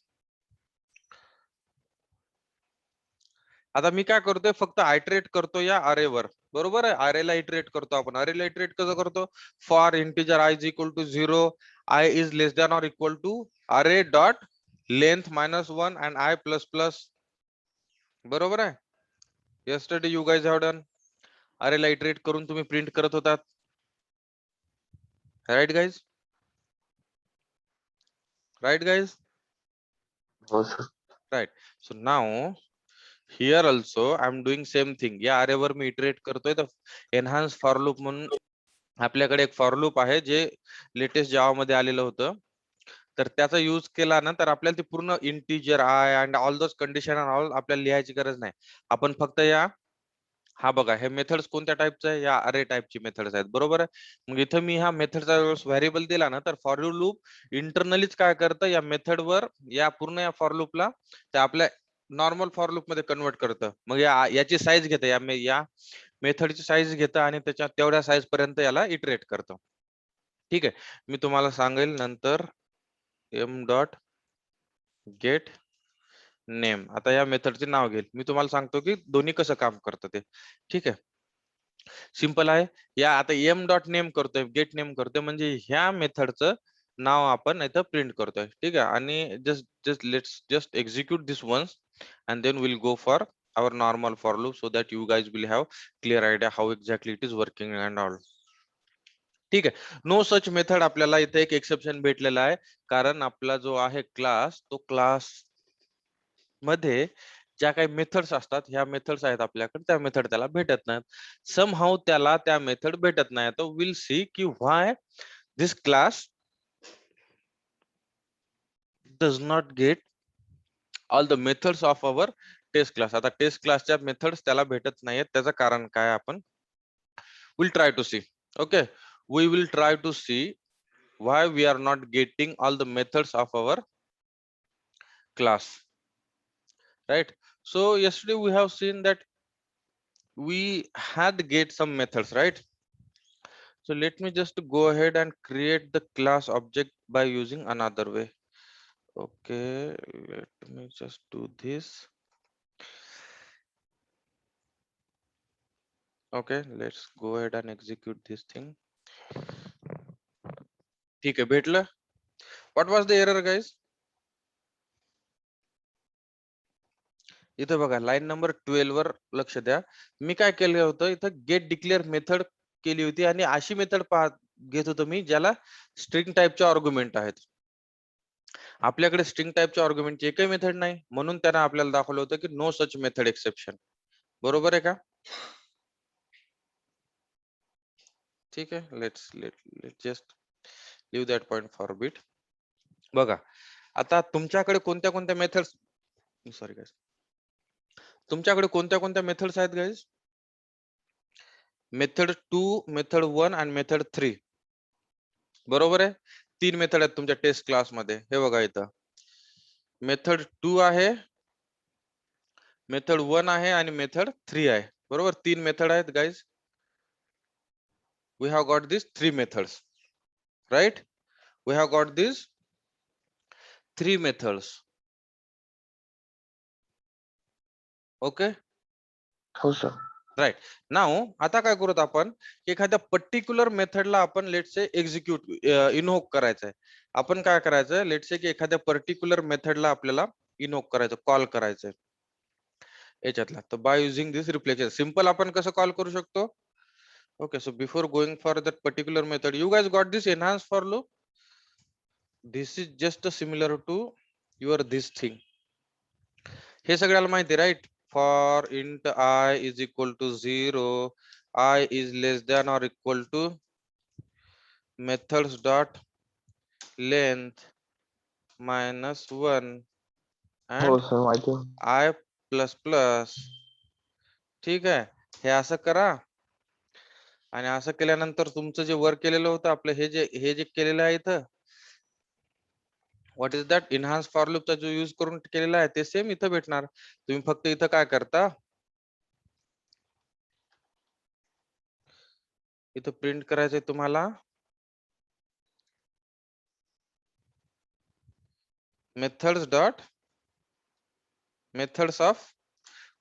[SPEAKER 1] आता मी काय करतोय, फक्त आयटरेट करतो या अरेवर. बरोबर आहे? अरेला इटरेट करतो आपण. अरेला इटरेट कसं करतो? For integer I is equal to 0, I is less than or equal to array dot length -1 and I plus plus. बरोबर आहे? yesterday you guys have done. अरेला इटरेट करून तुम्ही प्रिंट करत होतात, राईट गाइज? Right guys?
[SPEAKER 2] हो sir.
[SPEAKER 1] Right. So now here also I am doing same thing. या अरेवर मी इटरेट करतोय. तर एनहान्स फॉर लूप म्हणून आपल्याकडे एक फॉर लूप आहे जे लेटेस्ट जावा मध्ये आलेलं होतं. तर त्याचा यूज केला ना, तर आपल्याला ते पूर्ण integer I and all those condition and all आपल्याला लिहायची गरज नाही. आपण फक्त हा बघा, हे मेथड्स कोणत्या टाइपचे आहे? या अरे टाइपची मेथड्स आहेत. बरोबर आहे? मग इथं मी ह्या मेथडचा व्हेरिएबल दिला ना, तर फॉर लूप इंटरनलीच काय करतं, या मेथडवर या पूर्ण या फॉर लूपला त्या आपल्या नॉर्मल फॉर लूप मध्ये कन्वर्ट करतं. मग याची साईज घेतं, या मेथडची साईज घेतं आणि त्याच्या तेवढ्या साईज पर्यंत याला इटरेट करतं. ठीक आहे, मी तुम्हाला सांगेल नंतर m डॉट गेट नेम. आता या मेथडचे नाव घेईल. मी तुम्हाला सांगतो की दोन्ही कसं काम करतं ते. ठीक आहे, सिंपल आहे. या आता m डॉट नेम करतोय, गेट नेम करतोय, म्हणजे ह्या मेथडचं नाव आपण इथं प्रिंट करतोय. ठीक आहे, आणि just execute this once and then we'll go for our normal for loop so that you guys will have clear idea how exactly it is working and all. ठीक आहे, नो सच मेथड आपल्याला इथे एक exception भेटलेला आहे, कारण आपला जो आहे क्लास, तो क्लास मध्ये ज्या काही मेथड्स असतात, ह्या मेथड्स आहेत आपल्याकडे, त्या मेथड त्याला भेटत नाहीत. सम हाऊ त्याला त्या मेथड भेटत नाही. तर विल सी की why this class does not get all the methods of our test class. आता टेस्ट क्लासच्या मेथड्स त्याला भेटत नाहीत, त्याचं कारण काय आपण will try to see. Okay, we will try to see why we are not getting all the methods of our class, right? So yesterday we have seen that we had get some methods, right? So let me just go ahead and create the class object by using another way. Okay, let me just do this. Okay, let's go ahead and execute this thing. ठीक आहे, भेटलं. What was the error, guys? इथं बघा, line number 12 वर लक्ष द्या. मी काय केलं होतं, इथं गेट डिक्लेअर मेथड केली होती आणि अशी मेथड घेत होतो मी ज्याला स्ट्रिंग टाईपचे आर्ग्युमेंट आहेत. आपल्याकडे स्ट्रिंग टाईपचे आर्ग्युमेंटची एकही मेथड नाही, म्हणून त्यानं आपल्याला दाखवलं होतं की नो सच मेथड एक्सेप्शन. बरोबर आहे का? ठीक आहे, let's just leave that point for bit. बघा, आता तुमच्याकडे कोणत्या कोणत्या मेथड्स, सॉरी गाइस, तुमच्याकडे कोणत्या कोणत्या मेथड्स आहेत गाइस? मेथड 2, मेथड 1 आणि मेथड 3. बरोबर आहे, 3 मेथड आहेत तुमच्या टेस्ट क्लास मध्ये. हे बघा, इथं मेथड 2 आहे, मेथड 1 आहे आणि मेथड 3 आहे. बरोबर, 3 मेथड आहेत guys. We have got these 3 methods, right? We have got these 3 methods. Okay,
[SPEAKER 2] हो सर.
[SPEAKER 1] right. Now आता काय करूत आपण, एखाद्या पर्टिक्युलर मेथडला आपण लेट्स से एक्झिक्यूट इनव्होक करायचंय. आपण काय करायचं, लेट्स से की एखाद्या पर्टिक्युलर मेथडला आपल्याला इनव्होक करायचं, कॉल करायचंय याच्यातला. तर बाय युजिंग दिस रिप्लेस सिंपल आपण कसं कॉल करू शकतो. Okay, so before going for that particular method, you guys got this enhanced for loop. This is just similar to your this thing. हे सगळ्याला माहिती, राईट? For int I is equal to 0, I is less than or equal to methods dot length minus 1
[SPEAKER 2] हो
[SPEAKER 1] and
[SPEAKER 2] sir, माहिती आहे.
[SPEAKER 1] I plus plus. ठीक आहे, हे असं करा. आणि असं केल्यानंतर तुमचं जे वर्क केलेलं होतं आपलं, हे जे केलेलं आहे इथं, what is that, enhance for लूपचा जो यूज करून केलेला आहे, ते सेम इथं भेटणार. तुम्ही फक्त इथं काय करता, इथं प्रिंट करायचंय तुम्हाला मेथड्स डॉट मेथड्स ऑफ,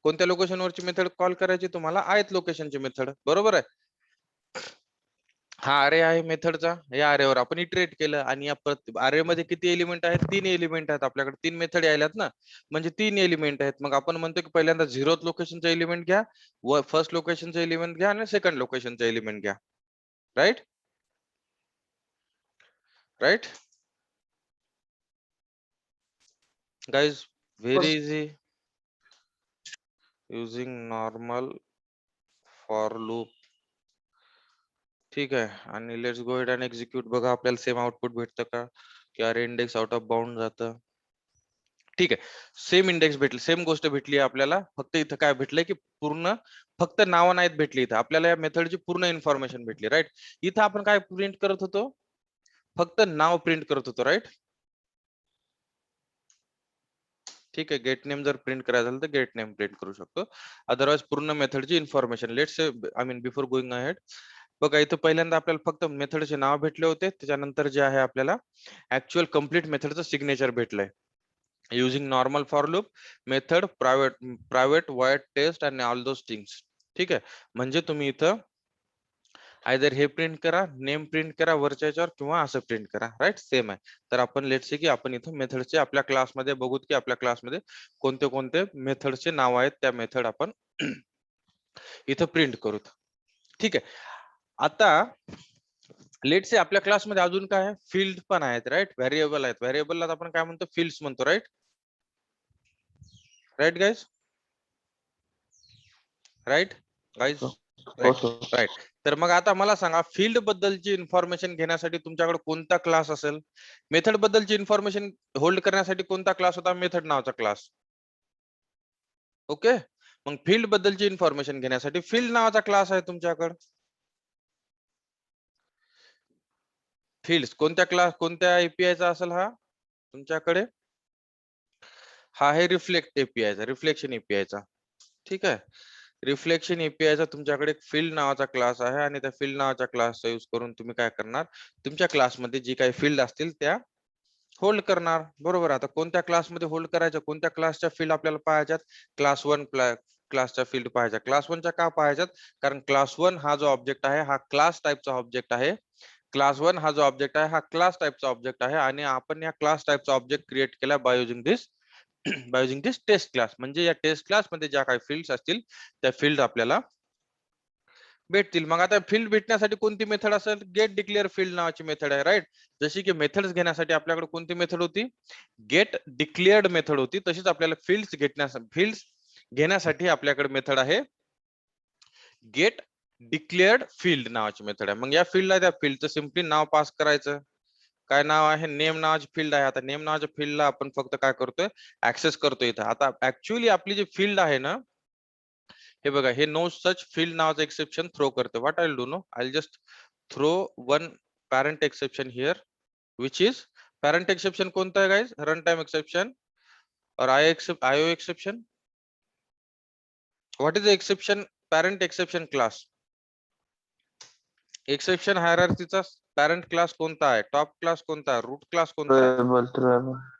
[SPEAKER 1] कोणत्या लोकेशन वरची मेथड कॉल करायची तुम्हाला, ith लोकेशनची मेथड. बरोबर आहे, हा अरे आहे मेथडचा. या अरेवर आपण इटरेट केलं आणि या अरे मध्ये किती एलिमेंट आहेत, 3 एलिमेंट आहेत. आपल्याकडे 3 मेथड यायल्यात ना, म्हणजे 3 एलिमेंट आहेत. मग आपण म्हणतो की पहिल्यांदा 0th लोकेशनचा एलिमेंट घ्या, व फर्स्ट लोकेशनचा एलिमेंट घ्या आणि सेकंड लोकेशनचा एलिमेंट घ्या. Right right guys, very easy using normal for loop. ठीक आहे, आणि let's go ahead and execute. बघा आपल्याला सेम आउटपुट भेटतं का, की अरे इंडेक्स आउट ऑफ बाउंड जातं. ठीक आहे, सेम इंडेक्स भेटली, सेम गोष्ट भेटली आपल्याला. फक्त इथं काय भेटलंय की पूर्ण, फक्त नावं नाहीत भेटली इथं, आपल्याला या मेथडची पूर्ण इन्फॉर्मेशन भेटली. राईट, इथं आपण काय प्रिंट करत होतो, फक्त नाव प्रिंट करत होतो. राईट, ठीक आहे, गेट नेम जर प्रिंट करायचं झालं तर गेट नेम प्रिंट करू शकतो, अदरवाइज पूर्ण मेथडची information. Let's say, I mean before going ahead, बघा इथं पहिल्यांदा आपल्याला फक्त मेथडचे नाव भेटले होते, त्याच्यानंतर जे आहे आपल्याला ऍक्च्युअल कम्प्लीट मेथडचं सिग्नेचर भेटलंय. Using normal for loop method private void test आणि ऑल दोज थिंग्स. ठीक आहे, म्हणजे तुम्ही इथं आयदर हे प्रिंट करा, नेम प्रिंट करा वरच्या याच्यावर, किंवा असं प्रिंट करा. राईट, सेम आहे. तर आपण लेट्स से की आपण इथं मेथडचे आपल्या क्लासमध्ये बघूत की आपल्या क्लासमध्ये कोणते कोणते मेथडचे नाव आहेत, त्या मेथड आपण इथं प्रिंट करूत. ठीक आहे, आता लेट्स से आपल्या क्लासमध्ये अजून काय आहे, फील्ड पण आहेत. राईट, व्हेरिएबल आहेत. व्हेरिएबलला आपण काय म्हणतो, फील्ड्स म्हणतो. Right, right guys, right guys,
[SPEAKER 2] हो
[SPEAKER 1] राईट,
[SPEAKER 2] सर.
[SPEAKER 1] राईट. तर मग आता मला सांगा, फील्ड बद्दलची इन्फॉर्मेशन घेण्यासाठी तुमच्याकडे कोणता क्लास असेल? मेथड बद्दलची इन्फॉर्मेशन होल्ड करण्यासाठी कोणता क्लास होता? मेथड नावाचा क्लास. ओके, मग फील्ड बद्दलची इन्फॉर्मेशन घेण्यासाठी फील्ड नावाचा क्लास आहे तुमच्याकडे. फील्ड्स कोणत्या क्लास, कोणत्या एपीआय चा असेल हा तुमच्याकडे? हा आहे रिफ्लेक्ट एपीआय चा, रिफ्लेक्शन एपीआय चा. ठीक आहे, रिफ्लेक्शन एपीआय चा तुमच्याकडे एक फील्ड नावाचा क्लास आहे, आणि त्या फील्ड नावाच्या क्लासचा यूज करून तुम्ही काय करणार, तुमच्या क्लासमध्ये जी काही फील्ड असतील त्या होल्ड करणार. बरोबर, आता कोणत्या क्लासमध्ये होल्ड करायच्या, कोणत्या क्लासच्या फील्ड आपल्याला पाहायच्यात? क्लास 1 क्लासच्या फील्ड पाहायच्या. क्लास 1 च्या का पाहायच्यात? कारण क्लास 1 हा जो ऑब्जेक्ट आहे हा क्लास टाईपचा ऑब्जेक्ट आहे. क्लास 1 हा जो ऑब्जेक्ट आहे हा क्लास टाईपचा ऑब्जेक्ट आहे, आणि आपण या क्लास टाईपचा ऑब्जेक्ट क्रिएट केला by using this by using this test class. म्हणजे या टेस्ट क्लास मध्ये ज्या काही फील्ड्स असतील त्या फील्ड आपल्याला भेटतील. मग आता फील्ड भेटण्यासाठी कोणती मेथड असेल? गेट डिक्लेअर फील्ड नावाची मेथड आहे. राईट, जशी की मेथड्स घेण्यासाठी आपल्याकडे कोणती मेथड होती? गेट डिक्लेअर्ड मेथड होती. तशीच आपल्याला फील्ड्स घेण्यासाठी आपल्याकडे मेथड आहे गेट डिक्लेअर्ड फील्ड नावाची मेथड आहे. मग या फील्डला, त्या फील्डचं सिम्पली नाव पास करायचं. काय नाव आहे? नेम नावाची फील्ड आहे. आता नेम नावाच्या फील्डला आपण फक्त काय करतोय, ऍक्सेस करतोय इथं. आता ऍक्च्युअली आपली जी फील्ड आहे ना, हे बघा, हे नो सच फील्ड नावाचं एक्सेप्शन थ्रो करते. What I will do no, I will just throw one parent exception here, which is parent exception कोणतं आहे guys? Run time exception or IO exception. What is the exception? Parent exception class. Exception हायरार्कीचा parent class कोणता आहे? Top class कोणता आहे? Route class कोणता आहे?
[SPEAKER 2] Throwable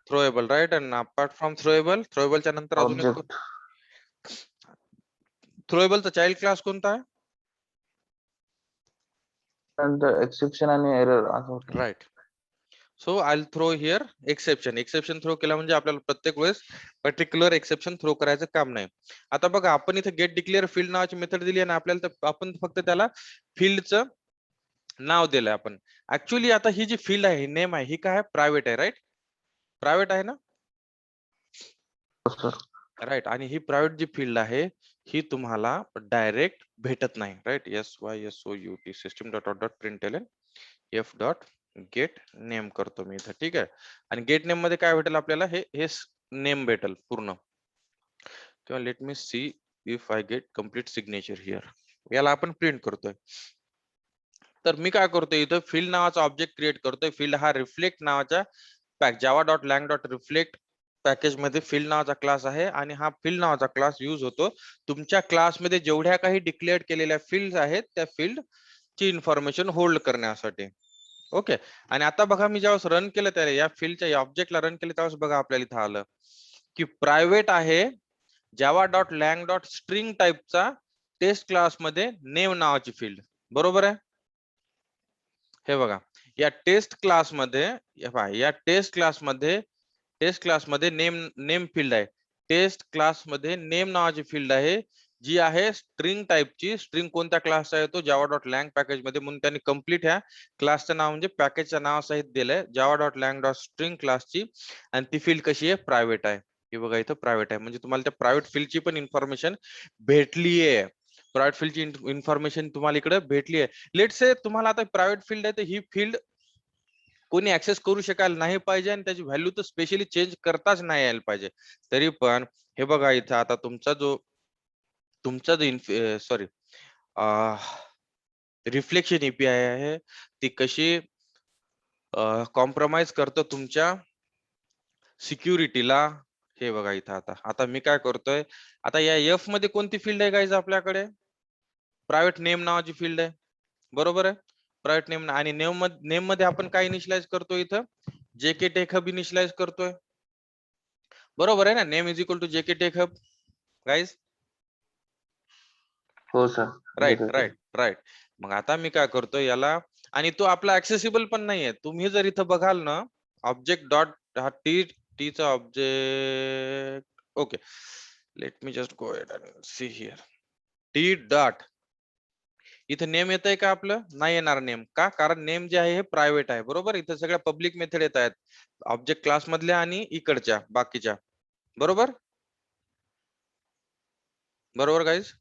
[SPEAKER 1] throwable. Right, and apart from थ्रोएबलच्या नंतर अजून एक
[SPEAKER 2] ऑब्जेक्ट
[SPEAKER 1] थ्रोएबलचा चाइल्ड क्लास कोणता आहे?
[SPEAKER 2] नंतर एक्सेप्शन आणि एरर असं होतं.
[SPEAKER 1] Right, so I will throw here exception throw केला म्हणजे आपल्याला प्रत्येक वेळेस पर्टिक्युलर एक्सेप्शन थ्रो करायचं काम नाही. आता बघा, आपण इथे गेट डिक्लेअर फील्ड नावाची मेथड दिली, आणि आपल्याला आपण फक्त त्याला फील्डचं नाव दिलंय आपण. ऍक्च्युअली आता ही जी फील्ड आहे, नेम आहे, ही काय आहे? प्रायव्हेट आहे. राईट, प्रायव्हेट आहे ना?
[SPEAKER 2] सर
[SPEAKER 1] राईट, आणि ही प्रायव्हेट जी फील्ड आहे ही तुम्हाला डायरेक्ट भेटत नाही. Right, SYSOUT system dot out dot println F dot get name करतो मी इथं. ठीक आहे, आणि गेट नेम मध्ये काय भेटेल आपल्याला? हे नेम भेटेल पूर्ण. किंवा let me see if I get complete signature here. याला आपण प्रिंट करतोय. तर मी काय करतोय, इथं फील्ड नावाचा ऑब्जेक्ट क्रिएट करतोय. फील्ड हा रिफ्लेक्ट नावाच्या Java dot lang dot reflect package मध्ये फील्ड नावाचा क्लास आहे, आणि हा फील्ड नावाचा क्लास यूज होतो तुमच्या क्लासमध्ये जेवढ्या काही डिक्लेअर केलेल्या फील्ड आहेत त्या फील्ड ची इन्फॉर्मेशन होल्ड करण्यासाठी. ओके, आणि आता बघा, मी ज्यावेळेस रन केलं त्या या फील्डच्या या ऑब्जेक्टला रन केलं त्यावेळेस बघा आपल्याला इथं आलं की प्रायव्हेट आहे Java dot lang dot string टाईपचा टेस्ट क्लास मध्ये नेम नावाची फील्ड. बरोबर आहे? हे बघा, या टेस्ट क्लासमध्ये टेस्ट क्लासमध्ये नेम फील्ड आहे. टेस्ट क्लासमध्ये नेम नावाची फील्ड आहे, जी आहे स्ट्रिंग टाईपची. स्ट्रिंग कोणत्या क्लासचा आहे? तो जावा डॉट लँग पॅकेज मध्ये. म्हणून त्यांनी कम्प्लीट ह्या क्लासचं नाव म्हणजे पॅकेजच्या नावासहित दिलंय, Java dot lang dot string क्लासची. आणि ती फील्ड कशी आहे? प्रायव्हेट आहे. हे बघा, इथं प्रायव्हेट आहे, म्हणजे तुम्हाला त्या प्रायव्हेट फील्डची पण इन्फॉर्मेशन भेटलीये. प्रायव्हेट फील्डची इन्फॉर्मेशन तुम्हाला इकडे भेटली आहे. लेट्स से तुम्हाला आता प्रायव्हेट फील्ड आहे, तर ही फील्ड कोणी ऍक्सेस करू शकायला नाही पाहिजे, आणि त्याची व्हॅल्यू तर स्पेशली चेंज करताच नाही यायला पाहिजे. तरी पण हे बघा, इथं आता तुमचा जो सॉरी रिफ्लेक्शन एपीआय आहे, ती कशी कॉम्प्रोमाइज करतो तुमच्या सिक्युरिटीला. हे बघा इथं आता मी काय करतोय, आता या एफ मध्ये कोणती फील्ड आहे गाइज आपल्याकडे? प्रायव्हेट नेम नावाची फील्ड आहे. बरोबर आहे. प्रायव्हेट नेम आणि नेम मध्ये आपण काय इनिशियलाइज करतोय इथं जेके टेक हब इनिशियलाइज करतोय. बरोबर आहे ना. Name is equal to JK Tech Hub guys.
[SPEAKER 2] हो सर.
[SPEAKER 1] Right right right. मग आता मी काय करतोय याला आणि तो आपला ऍक्सेसिबल पण नाहीये. तुम्ही जर इथं बघाल ना ऑब्जेक्ट डॉट हा टी चा object. Okay let me just go ahead and see here. T dot इथं नेम येतंय का आपलं? नाही येणार नेम. का? कारण नेम जे आहे हे प्रायव्हेट आहे. बरोबर. इथं सगळ्या पब्लिक मेथड येत आहेत ऑब्जेक्ट क्लास मधल्या आणि इकडच्या बाकीच्या. बरोबर बरोबर गाईज.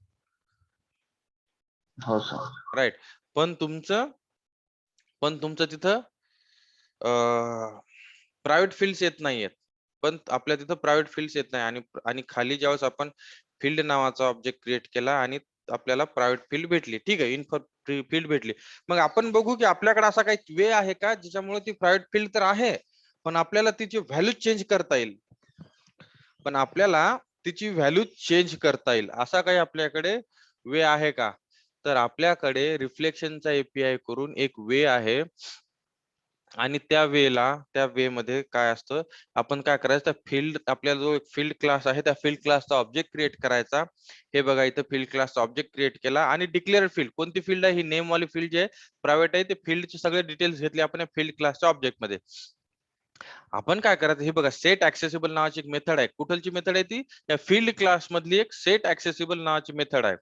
[SPEAKER 2] हो सर.
[SPEAKER 1] राईट. पण तुमचं तिथं प्रायव्हेट फील्ड्स येत नाहीयेत. पण आपल्या तिथं प्रायव्हेट फील्ड्स येत नाही आणि खाली ज्यावेळेस आपण फील्ड नावाचा ऑब्जेक्ट क्रिएट केला आणि आपल्याला प्रायव्हेट फील्ड भेटली. ठीक आहे. फील्ड भेटली. मग आपण बघू की आपल्याकडे असा काही वे आहे का ज्याच्यामुळे ती प्रायव्हेट फील्ड तर आहे पण आपल्याला तिची व्हॅल्यू चेंज करता येईल. असा काही आपल्याकडे वे आहे का? तर आपल्याकडे रिफ्लेक्शनचा एपीआय करून एक वे आहे आणि त्या वे मध्ये काय असतं आपण काय करायचं त्या फील्ड आपल्याला जो एक फील्ड क्लास आहे त्या फील्ड क्लासचा ऑब्जेक्ट क्रिएट करायचा. हे बघा इथं फील्ड क्लासचा ऑब्जेक्ट क्रिएट केला आणि डिक्लेअर फील्ड कोणती फील्ड आहे ही नेम वाली फील्ड जे प्रायव्हेट आहे ते फील्डचे सगळे डिटेल्स घेतले आपण फील्ड क्लासच्या ऑब्जेक्ट मध्ये. आपण काय करायचं हे बघा सेट ऍक्सेसिबल नावाची एक मेथड आहे. कुठलची मेथड आहे ती? या फील्ड क्लास मधली एक सेट ऍक्सेसिबल नावाची मेथड आहे.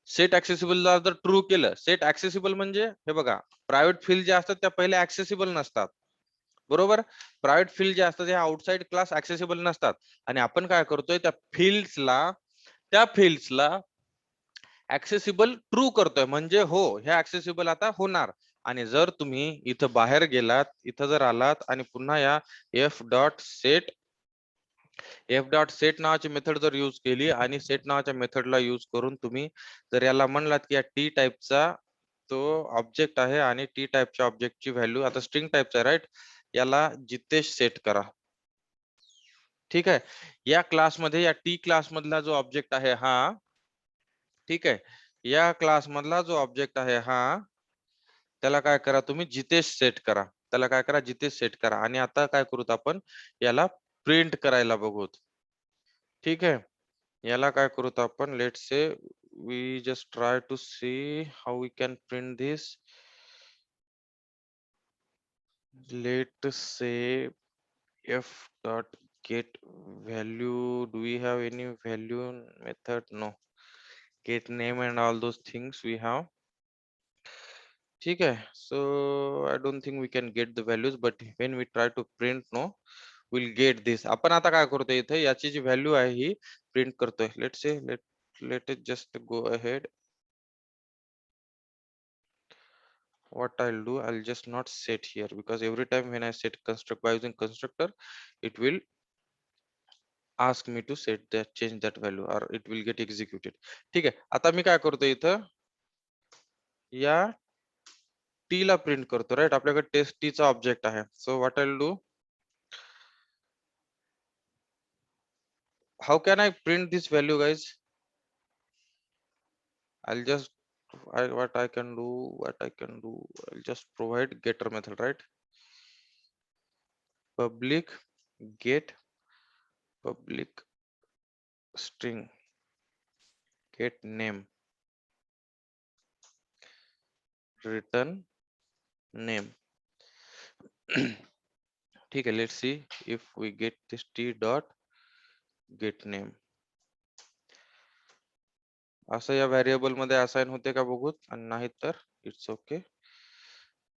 [SPEAKER 1] सेट ऍक्सेसिबलला जर ट्रू केलं सेट ऍक्सेसिबल म्हणजे हे बघा प्रायव्हेट फील्ड जे असतात त्या पहिले ऍक्सेसिबल नसतात. बरोबर. प्रायव्हेट फील्ड जे असतात हे आउटसाइड क्लास ऍक्सेसिबल नसतात आणि आपण काय करतोय त्या फील्ड्सला ऍक्सेसिबल ट्रू करतोय म्हणजे हो हे ऍक्सेसिबल आता होणार. आणि जर तुम्ही इथं बाहेर गेलात इथं जर आलात आणि पुन्हा या एफ डॉट सेट नावाची मेथड जर यूज केली आणि सेट नावाच्या मेथडला यूज करून तुम्ही जर याला म्हणलात की या टी टाईपचा तो ऑब्जेक्ट आहे आणि टी टाईपच्या ऑब्जेक्टची व्हॅल्यू आता स्ट्रिंग टाईपचा राईट याला जितेश सेट करा. ठीक आहे. या क्लासमध्ये या टी क्लास मधला जो ऑब्जेक्ट आहे हा ठीक आहे या क्लास मधला जो ऑब्जेक्ट आहे हा त्याला काय करा तुम्ही जितेश सेट करा. त्याला काय करा जितेश सेट करा आणि आता काय करूत आपण याला प्रिंट करायला बघूत. ठीक आहे. याला काय करूत आपण let's say we just try to see how we can print this. Let's say f dot get value. Do we have any value method? No. Get name and all those things we have. Okay. So I don't think we can get the values, but when we try to print, no, we'll get this. आपण आता काय करतोय इथे याची जी value आहे ही print करतोय. Let's say let it just go ahead. What I'll do, I'll just not set here because every time when I set construct by using constructor, it will ask me to set that change that value or it will get executed. ठीक आहे. आता मी काय करतो इथं या T ला print करतो राईट. आपल्याकडे टेस्ट टी चा ऑब्जेक्ट आहे. So what I do how can I print this value guys. I'll just what I can do I'll just provide getter method right. Public get public string get name return name. ठीक आहे. Let's see if we get this T dot get name. असं या variable मध्ये assign होते का बघूत आणि नाही तर it's okay.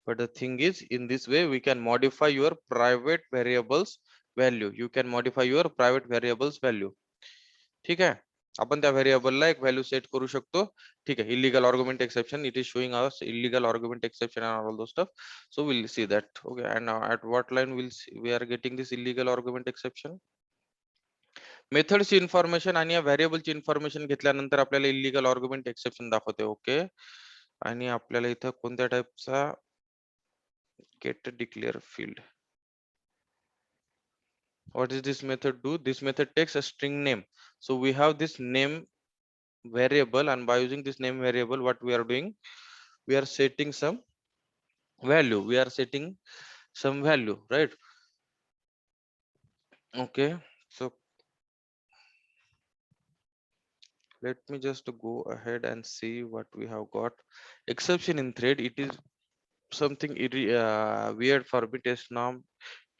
[SPEAKER 1] But the thing is in this way we can modify your private variables value. You can modify your private variables value. ठीक आहे. आपण त्या व्हेरिएबलला एक व्हॅल्यू सेट करू शकतो. ठीक आहे. Illegal argument exception it is showing us illegal argument exception and all those stuff. So we'll see that. Okay. And at what line we are getting this illegal argument exception. मेथडची information आणि या व्हेरिएबलची information घेतल्यानंतर आपल्याला illegal argument exception दाखवते. Okay. आणि आपल्याला इथं कोणत्या टाइपचा get declare field. What does this method do? This method takes a string name. So we have this name variable and by using this name variable what we are doing we are setting some value, right? Okay, so let me just go ahead and see what we have got. Exception in thread, it is something weird for me. Test norm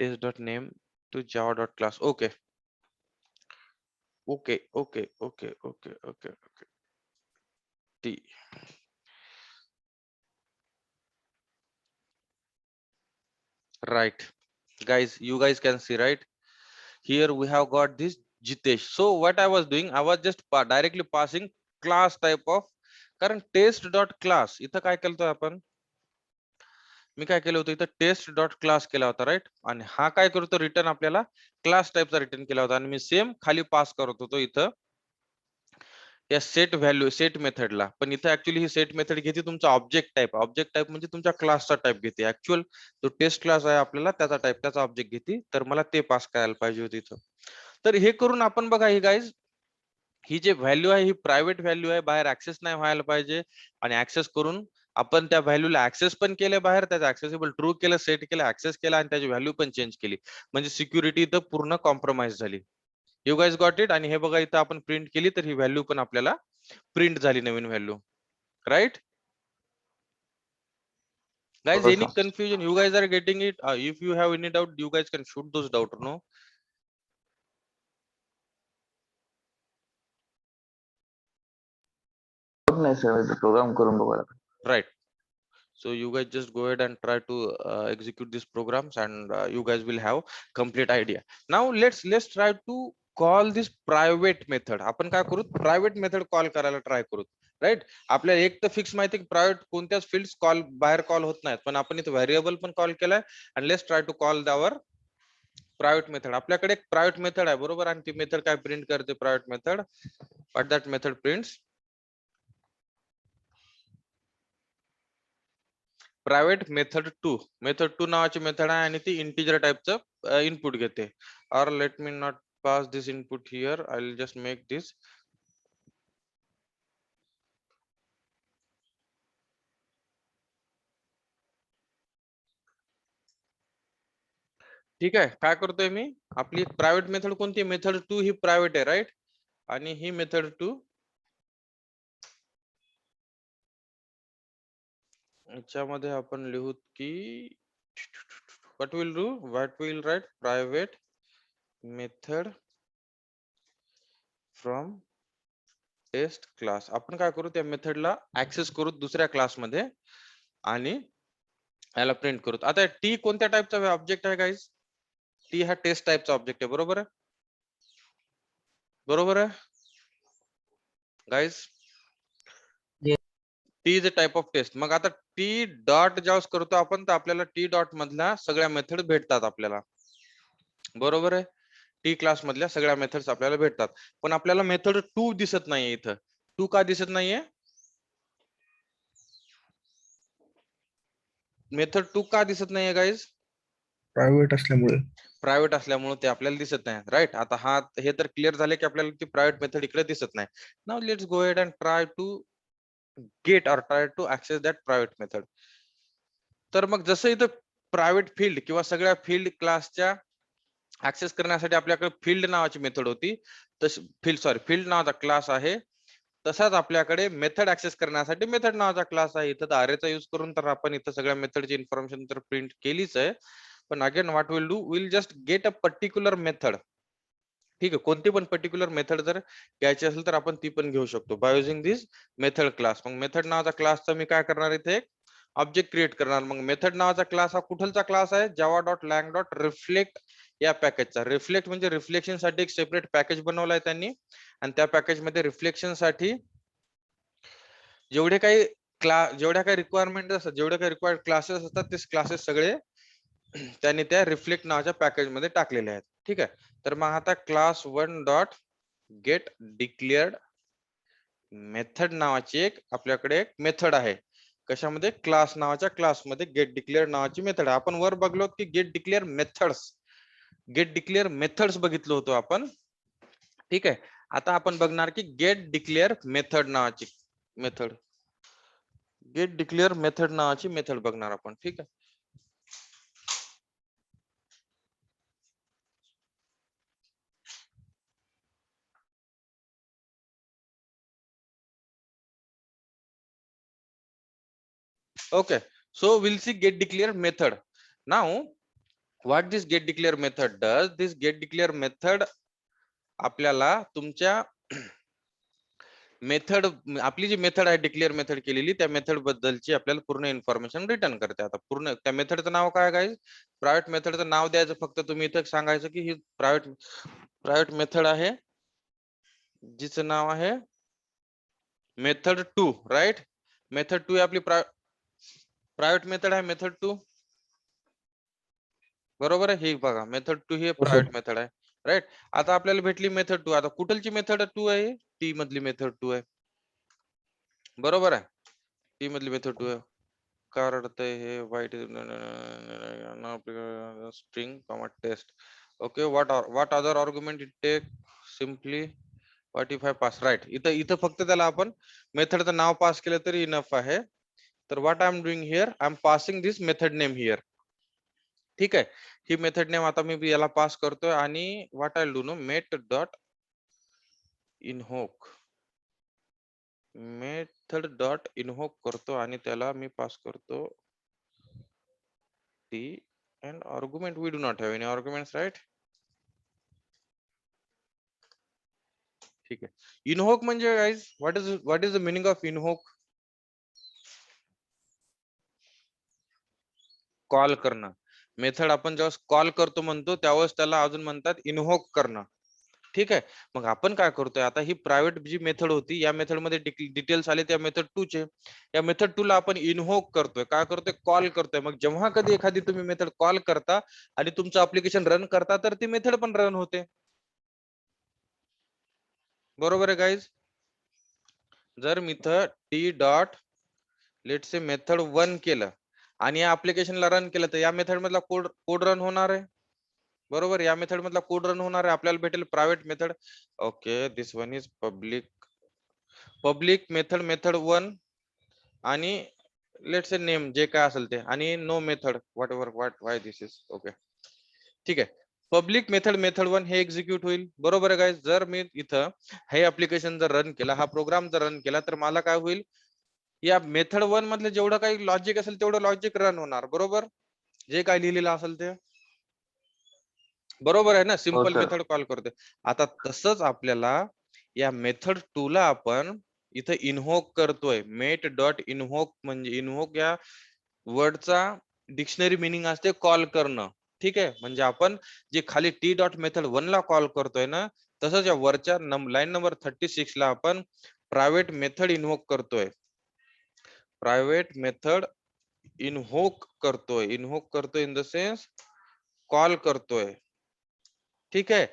[SPEAKER 1] test.name to java.class. Okay, okay. T. Right, guys, you guys can see, right? Here we have got this Jitesh. So what I was doing, I was just directly passing class type of, कारण test.class इथं काय केलं आपण, मी काय केलं होतं इथं test.class केला होता, राईट? आणि हा काय करतो, रिटर्न आपल्याला क्लास टाइपचा रिटर्न केला होता आणि मी सेम खाली पास करत होतो इथं या सेट मेथडला. पण इथं ऍक्च्युअली ही सेट मेथड घेते तुमचा ऑब्जेक्ट टाइप म्हणजे तुमच्या क्लासचा टाइप घेते. ऍक्च्युअल जो टेस्ट क्लास आहे आपल्याला त्याचा टाइप, त्याचा ऑब्जेक्ट घेते. तर मला ते पास करायला पाहिजे होते इथं. तर हे करून आपण बघा, ही गाईज ही जे व्हॅल्यू आहे ही प्रायव्हेट व्हॅल्यू आहे, बाहेर ऍक्सेस नाही व्हायला पाहिजे. आणि ऍक्सेस करून आपण त्या व्हॅल्यूला ऍक्सेस पण केले बाहेर, त्याचा ऍक्सेसिबल ट्रू केलं, सेट केलं, ऍक्सेस केला आणि त्याची व्हॅल्यू पण चेंज केली. म्हणजे सिक्युरिटी इथं पूर्ण कॉम्प्रोमाइज झाली. You guys got it? आणि हे बघा इथं आपण प्रिंट केली तर ही व्हॅल्यू पण आपल्याला प्रिंट झाली, नवीन व्हॅल्यू, राईट? Guys,
[SPEAKER 2] हो
[SPEAKER 1] any
[SPEAKER 2] sir.
[SPEAKER 1] confusion? You guys are getting it? If you have any doubt, you guys can shoot those doubt, no?
[SPEAKER 2] नाही सर, प्रोग्राम करून बघा.
[SPEAKER 1] Right. So you guys just go ahead and try to execute these programs, and you guys will have complete idea. Now let's try to call this private method. आपण काय करू, private method call करायला try करू, right? आपल्याला एक तर fix माहिती की प्रायव्हेट कोणत्याच फील्ड्स कॉल बाहेर कॉल होत नाहीत, पण आपण इथे व्हेरिएबल पण कॉल केलाय. आणि let's try to call our private method. आपल्याकडे एक प्रायव्हेट मेथड आहे, बरोबर? आणि ती मेथड काय प्रिंट करते, private method, what that method prints private method two नावाची मेथड आहे आणि ती इंटिजर टाइपचं इनपुट घेते. और let me not pass this input here, I will just make this ठीक आहे. काय करतोय मी, आपली प्रायव्हेट मेथड कोणती, मेथड टू ही प्रायव्हेट आहे, राईट? आणि ही मेथड टू याच्यामध्ये आपण लिहू की what will write private method from test class. आपण काय करू, त्या मेथडला ऍक्सेस करू दुसऱ्या क्लासमध्ये आणि याला प्रिंट करू. आता टी कोणत्या टाइपचा ऑब्जेक्ट आहे गाईज? टी हा टेस्ट टाइपचा ऑब्जेक्ट आहे, बरोबर आहे? बरोबर आहे guys? T is a type of test. मग आता टी डॉट ज्यावेळेस करतो आपण, तर आपल्याला टी डॉट मधल्या सगळ्या मेथड भेटतात आपल्याला, बरोबर आहे? टी क्लास मधल्या सगळ्या मेथड्स आपल्याला भेटतात. पण आपल्याला मेथड टू दिसत नाहीये इथं. टू का दिसत नाहीये? मेथड टू का दिसत नाहीये गाईज?
[SPEAKER 4] प्रायव्हेट असल्यामुळे.
[SPEAKER 1] प्रायव्हेट असल्यामुळे ते आपल्याला दिसत नाही, राईट? आता हा हे तर क्लिअर झाले की आपल्याला ती प्रायव्हेट मेथड इकडे दिसत नाही. Now let's go ahead and try to get or try to access that private method. तर मग जसं इथं प्रायव्हेट फील्ड किंवा सगळ्या फील्ड क्लासच्या ऍक्सेस करण्यासाठी आपल्याकडे फील्ड नावाची मेथड होती, तशी फील्ड नावाचा क्लास आहे. तसाच आपल्याकडे मेथड ऍक्सेस करण्यासाठी मेथड नावाचा क्लास आहे. इथं अरेचा यूज करून तर आपण इथं सगळ्या मेथडची इन्फॉर्मेशन तर प्रिंट केलीच आहे. पण again what will do, will just get a particular method. ठीक आहे, कोणती पण पर्टिक्युलर मेथड जर घ्यायची असेल तर आपण ती पण घेऊ शकतो बाय युजिंग दिस मेथड क्लास. मग मेथड नावाचा क्लासचा मी काय करणार, इथे एक ऑब्जेक्ट क्रिएट करणार. मग मेथड नावाचा क्लास हा कुठलचा क्लास आहे, java.lang.reflect या पॅकेजचा. रिफ्लेक्ट म्हणजे रिफ्लेक्शन साठी एक सेपरेट पॅकेज बनवलाय त्यांनी, आणि त्या पॅकेज मध्ये रिफ्लेक्शन साठी जेवढे काही रिक्वायरमेंट असतात, जेवढे काही रिक्वायर्ड क्लासेस असतात, ते क्लासेस सगळे त्यांनी त्या रिफ्लेक्ट नावाच्या पॅकेज मध्ये टाकलेले आहेत. ठीक आहे, तर मग आता class one dot gate declared method नावाची एक आपल्याकडे एक मेथड आहे. कशामध्ये, क्लास नावाच्या क्लासमध्ये गेट डिक्लेअर नावाची मेथड आहे. आपण वर बघलो की गेट डिक्लेअर मेथड्स बघितलो होतो आपण. ठीक आहे, आता आपण बघणार की गेट डिक्लेअर मेथड नावाची मेथड. गेट डिक्लेअर मेथड नावाची मेथड बघणार आपण. ठीक आहे. Okay, so we'll see get declare method. Now what this get declare method does, this get declare method आपल्याला तुमच्या मेथड, आपली जी मेथड आहे डिक्लेअर मेथड केलेली, त्या मेथड बद्दलची आपल्याला पूर्ण इन्फॉर्मेशन रिटर्न करते. आता पूर्ण त्या मेथडचं नाव काय गाईज, प्रायव्हेट मेथडचं नाव द्यायचं, फक्त तुम्ही इथं सांगायचं की ही प्रायव्हेट मेथड आहे जिचं नाव आहे मेथड 2, राईट. मेथड 2 आपली प्रायव्हेट मेथड आहे, मेथड 2 बरोबर आहे. ही बघा मेथड 2 ही प्रायव्हेट मेथड आहे, राईट. आता आपल्याला भेटली मेथड 2. आता कुठलची मेथड 2 आहे, टी मधली मेथड 2 आहे, बरोबर आहे. टी मधली मेथड 2 आहे. का रडतंय हे वाईट string comma test. Okay, what other argument it take, simply what if I pass, right. इथं फक्त त्याला आपण मेथडचं नाव पास केलं तरी इनफ आहे. तर what I am doing here, I am passing this method name here. ठीक आहे. ही मेथड नेम आता मी याला पास करतोय आणि what I do no met dot invoke, method dot invoke करतो आणि त्याला मी पास करतो T and argument. We do not have any arguments, right? ठीक आहे. इनहोक म्हणजे guys, what is the meaning of invoke? Call करणं. मेथड आपण जेव्हा कॉल करतो म्हणतो त्यावेळेस त्याला अजून म्हणतात इनहोक करणं. ठीक आहे. मग आपण काय करतोय आता, ही प्रायव्हेट जी मेथड होती, या मेथड मध्ये डिटेल्स आले त्या मेथड 2 चे. या मेथड 2 ला आपण इनहोक करतोय, काय करतोय, कॉल करतोय. मग जेव्हा कधी एखादी तुम्ही मेथड कॉल करता आणि तुमचं ऍप्लिकेशन रन करता, तर ती मेथड पण रन होते, बरोबर आहे गाईज. जर मी इथं टी डॉट लेट से मेथड 1 केलं आणि या ऍप्लिकेशनला रन केलं, तर या मेथड मधला कोड रन होणार आहे, बरोबर. या मेथड मधला कोड रन होणार आहे, आपल्याला भेटेल private method. Okay, this one is public method 1 आणि लेट से नेम जे काय असेल ते, आणि no method whatever why this is. Okay, ठीक आहे. पब्लिक मेथड 1 हे एक्झिक्यूट होईल, बरोबर आहे गाईज. जर मी इथं हे ऍप्लिकेशन जर रन केला, हा प्रोग्राम जर रन केला, तर मला काय होईल, या मेथड 1 मधलं जेवढं काही लॉजिक असेल तेवढं लॉजिक रन होणार, बरोबर, जे काय लिहिलेलं असेल ते, बरोबर आहे ना. Simple
[SPEAKER 2] sir.
[SPEAKER 1] मेथड कॉल करते. आता तसंच आपल्याला या मेथड 2 ला आपण इथं इनहोक करतोय. मेट डॉट इनहोक म्हणजे इनहोक या वर्डचा डिक्शनरी मिनिंग असते कॉल करणं. ठीक आहे. म्हणजे आपण जे खाली टी डॉट मेथड 1 ला कॉल करतोय ना, तसंच या वरच्या लाईन नंबर 36 ला आपण प्रायव्हेट मेथड इनहोक करतोय. प्रायव्हेट मेथड इनहोक करतोय इन द सेन्स कॉल करतोय. ठीक आहे.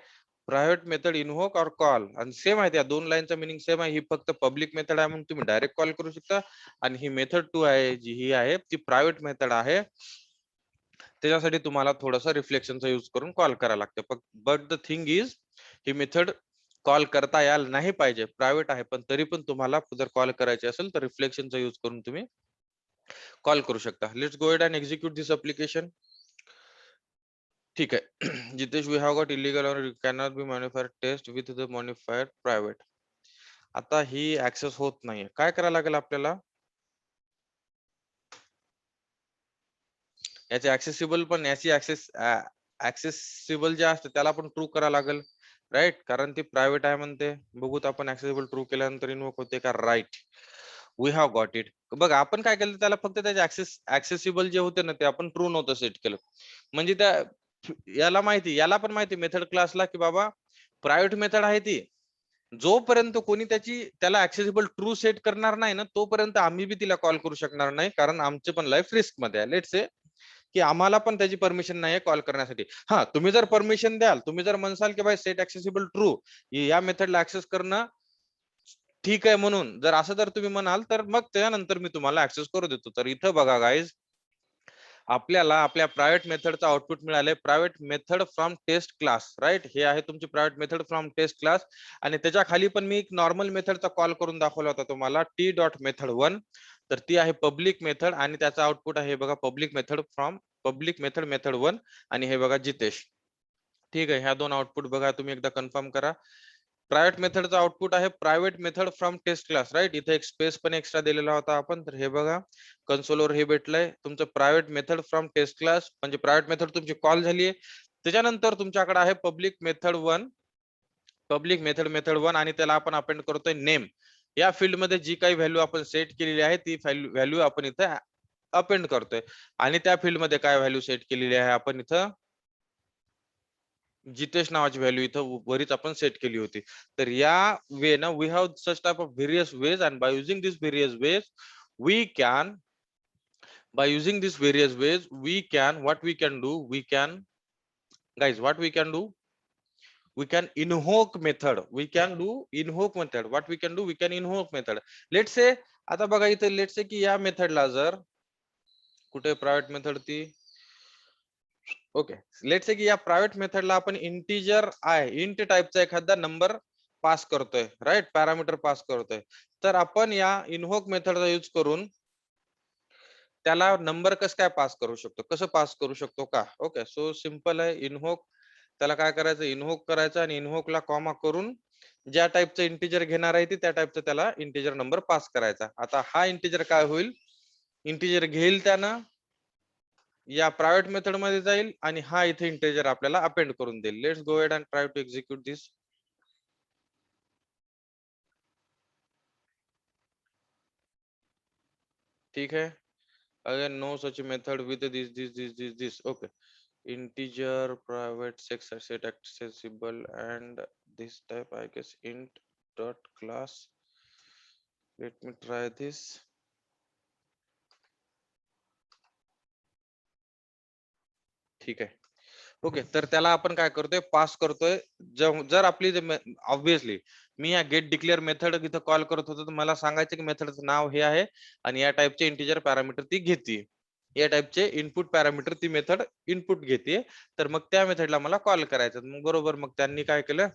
[SPEAKER 1] प्रायव्हेट मेथड इनहोक और कॉल, आणि सेम आहे, त्या दोन लाईनचा मिनिंग सेम आहे. ही फक्त पब्लिक मेथड आहे म्हणून तुम्ही डायरेक्ट कॉल करू शकता, आणि ही मेथड 2 आहे जी ही आहे ती प्रायव्हेट मेथड आहे, त्याच्यासाठी तुम्हाला थोडासा रिफ्लेक्शनचा यूज करून कॉल करायला लागते. But the thing is, he method call करता यायला नाही पाहिजे, प्रायव्हेट आहे, पण तरी पण तुम्हाला जर कॉल करायचे असेल तर रिफ्लेक्शनचा यूज करून तुम्ही कॉल करू शकता. Let's go ahead and execute this application. ठीक आहे. Jitesh, we have got illegal or cannot be modified test with the modified private. आता ही ऍक्सेस होत नाहीये, काय करायला लागेल आपल्याला, याचे ऍक्सेसिबल पण याची ऍक्सेसिबल जे असते त्याला पण ट्रू करायला लागेल, राईट, कारण ती प्रायव्हेट आहे म्हणते. बघूत आपण ऍक्सेसिबल ट्रू केल्यानंतर इनवोक होते का, right. We have got it. बघा आपण काय केलं, त्याला फक्त त्याचे ऍक्सेसिबल जे होते ना ते आपण ट्रू नव्हतं सेट केलं. म्हणजे त्या याला पण माहिती मेथड क्लासला की बाबा प्रायव्हेट मेथड आहे ती, जोपर्यंत कोणी त्याला ऍक्सेसिबल ट्रू सेट करणार नाही ना, तोपर्यंत आम्ही बी तिला कॉल करू शकणार नाही, कारण आमचे पण लाईफ रिस्क मध्ये आहे. लेट्स से की आम्हाला पण त्याची परमिशन नाहीये कॉल करण्यासाठी. हा, तुम्ही जर परमिशन द्याल, तुम्ही जर म्हणसाल की बाय सेट ऍक्सेसिबल ट्रू, या मेथडला ऍक्सेस करणं ठीक आहे म्हणून, जर असं जर तुम्ही म्हणाल तर मग त्यानंतर मी तुम्हाला ऍक्सेस करू देतो. तर इथं बघा गाईज, आपल्याला आपल्या प्रायव्हेट मेथडचा आउटपुट मिळाले, private method from test class, right. हे आहे तुमची private method from test class, आणि त्याच्या खाली पण मी एक नॉर्मल मेथडचा कॉल करून दाखवला होता तुम्हाला, टी डॉट मेथड 1. तर ती आहे पब्लिक मेथड आणि त्याचा आउटपुट आहे बघा public method from public method method 1 आणि हे बघा जितेश. ठीक आहे, ह्या दोन आउटपुट बघा तुम्ही एकदा कन्फर्म करा. प्रायव्हेट मेथडचा आउटपुट आहे private method from test class, right. इथे एक स्पेस पण एक्स्ट्रा दिलेला होता आपण, तर हे बघा कन्सोलवर हे भेटलंय तुमचं private method from test class, म्हणजे प्रायव्हेट मेथड तुमची कॉल झाली आहे. त्याच्यानंतर तुमच्याकडे आहे public method 1, public method method 1 आणि त्याला आपण अपेंड करतोय नेम. या फील्ड मध्ये जी काही व्हॅल्यू आपण सेट केलेली आहे ती व्हॅल्यू आपण इथे अपेंड करतोय आणि त्या फील्ड मध्ये काय व्हॅल्यू सेट केलेली आहे आपण इथं जितेश नावाची व्हॅल्यू इथं वरीच आपण सेट केली होती. तर या वे ना we have such type of various ways and by using this various ways we can what we can do, we can guys what we can do, we can invoke method, what we can do, we can invoke method. Let's say आता बघा इथे let's say की या मेथडला जर कुठे private method ती okay let's say की या प्रायव्हेट मेथडला आपण इंटिजर इंट टाइपचा एखादा नंबर पास करतोय, राईट, पॅरामीटर पास करतोय. तर आपण या इन्व्होक मेथडचा यूज करून त्याला नंबर कसं काय पास करू शकतो, कसं पास करू शकतो का. ओके, सो सिंपल आहे. इन्व्होक त्याला काय करायचं, इन्व्होक करायचं आणि इन्व्होकला कॉमा करून ज्या टाइपचं इंटिजर घेणार आहे ती त्या टाइपचं त्याला इंटिजर नंबर पास करायचा. आता हा इंटिजर काय होईल, इंटिजर घेईल त्यानं या प्रायव्हेट मेथड मध्ये जाईल आणि हा इथे इंटिजर आपल्याला अपेंड करून देईल. Let's go ahead and try to execute this. ठीक है, again no such method with this. Okay, integer private set accessible and this type I guess int dot class. Let me try this. ठीक आहे. Okay, तर त्याला आपण काय करतोय, pass करतोय. जर आपली ऑब्विसली मी या गेट डिक्लेअर मेथड इथं कॉल करत होतो तर मला सांगायचं की मेथडचं नाव हे आहे आणि या टाइपचे इंटिजर पॅरामीटर ती घेते, या टाइपचे इनपुट पॅरामीटर ती मेथड इनपुट घेते. तर मग त्या मेथडला मला कॉल करायचं. मग बरोबर, मग त्यांनी काय केलं,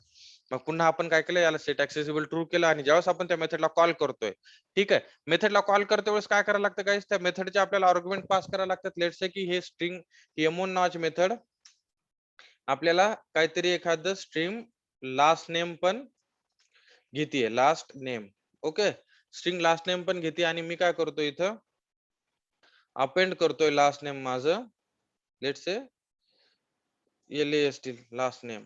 [SPEAKER 1] मग पुन्हा आपण काय केलं, याला सेट ऍक्सेसिबल ट्रू केलं आणि ज्यावेळेस आपण त्या मेथडला कॉल करतोय, ठीक आहे, मेथडला कॉल करते वेळेस काय करायला लागतं गाइस, त्या मेथडचे आपल्याला आर्ग्युमेंट पास करायला लागतात. लेट्स से की हे स्ट्रिंग एमओन नावाची मेथड आपल्याला काहीतरी एखादं स्ट्रिंग लास्ट नेम पण घेते, last name. Okay, string last name पण घेते आणि मी काय करतो इथं अपेंड करतोय लास्ट नेम माझं, let's say LAST last name.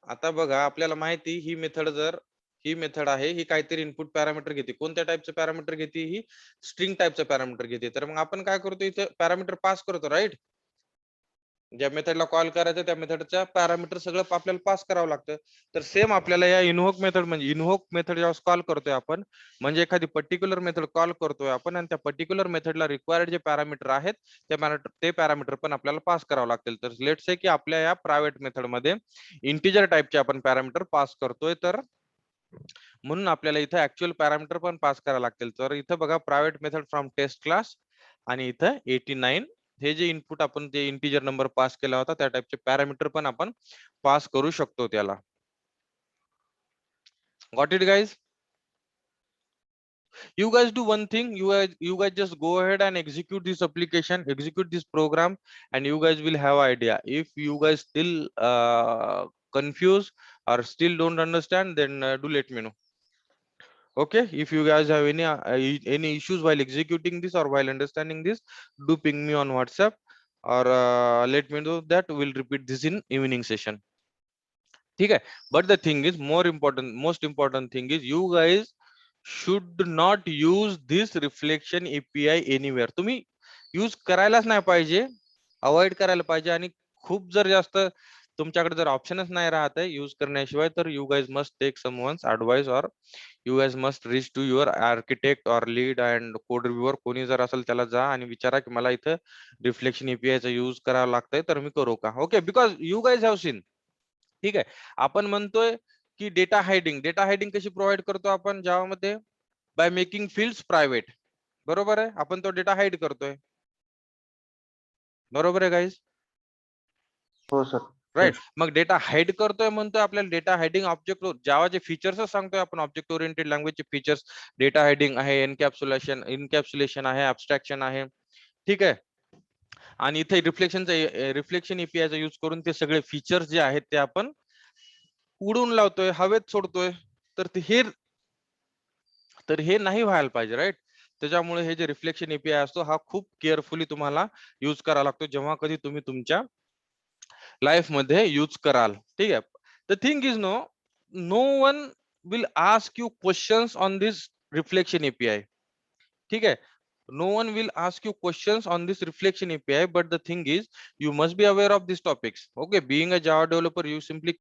[SPEAKER 1] आता बघा आपल्याला माहिती ही मेथड आहे, ही काहीतरी इनपुट पॅरामीटर घेते. कोणत्या टाइपचं पॅरामीटर घेते, ही स्ट्रिंग टाइपचं पॅरामीटर घेते. तर मग आपण काय करतो इथं पॅरामीटर पास करतो, राईट. ज्या मेथडला कॉल करायचं त्या मेथडच्या पॅरामीटर सगळं आपल्याला पास करावं लागतं. तर सेम आपल्याला या इन्व्होक मेथड म्हणजे इन्व्होक मेथड जेव्हा कॉल करतोय आपण, म्हणजे एखादी पर्टिक्युलर मेथड कॉल करतोय आपण आणि त्या पर्टिक्युलर मेथडला रिक्वायर्ड जे पॅरामीटर आहेत ते पॅरामीटर पण आपल्याला पास करावं लागतील. तर लेट्स से की आपल्या या प्रायव्हेट मेथड मध्ये इंटिजर टाइपचे आपण पॅरामीटर पास करतोय, तर म्हणून आपल्याला इथं ऍक्च्युअल पॅरामीटर पण पास करावं लागतील. तर इथं बघा private method from test class आणि इथं 89 हे जे इनपुट आपण ते इंटिजर नंबर पास केला होता त्या टाइपचे पॅरामीटर पण आपण पास करू शकतो त्याला. Got it guys? You guys do one thing, you guys just go ahead and execute this application, execute this program, and you guys will have idea. If you guys still confused or still don't understand, then do let me know. Okay, if you guys have any issues while executing this or while understanding this, do ping me on WhatsApp or let me know that. We'll repeat this in evening session. Okay, but the thing is most important thing is you guys should not use this reflection API anywhere. तुम्ही use करायलाच नाही पाहिजे, avoid करायला पाहिजे. आणि खूप जर जास्त तुमच्याकडे जर ऑप्शनच नाही राहत आहे यूज करण्याशिवाय, तर you guys must take someone's advice or you guys must reach to your architect or lead and code reviewer. कोणी जर असेल त्याला जा आणि विचारा की मला इथं रिफ्लेक्शन API चा यूज करावा लागतंय तर मी करू का. Okay, because you guys have seen, ठीक आहे, आपण म्हणतोय की डेटा हायडिंग कशी प्रोव्हाइड करतो आपण जावा मध्ये, बाय मेकिंग फील्ड्स प्रायव्हेट. बरोबर आहे, आपण तो डेटा हाईड करतोय. बरोबर आहे गाईज?
[SPEAKER 2] हो सर.
[SPEAKER 1] राईट. मग डेटा हाईड करतोय म्हणतोय, आपल्याला डेटा हायडिंग ऑब्जेक्ट जावाचे फीचर्सच सांगतोय आपण. ऑब्जेक्ट ओरिएंटेड लँग्वेजचे फीचर्स डेटा हायडिंग आहे, इनकॅप्सुलेशन आहे, ऍब्स्ट्रॅक्शन आहे. ठीक आहे. आणि इथे रिफ्लेक्शन एपीआयचा यूज करून ते सगळे फीचर्स जे आहेत ते आपण उडून लावतोय, हवेत सोडतोय. तर हे नाही व्हायला पाहिजे, राईट. त्याच्यामुळे हे जे रिफ्लेक्शन एपीआय असतो हा खूप केअरफुली तुम्हाला यूज करावा लागतो जेव्हा कधी तुम्ही तुमच्या लाईफ मध्ये यूज कराल. ठीक आहे. The thing is no one will ask you questions on this reflection API. ठीक आहे. No one will ask you questions on this reflection API, but the thing is, you must be aware of these topics. Okay, being a Java developer, you simply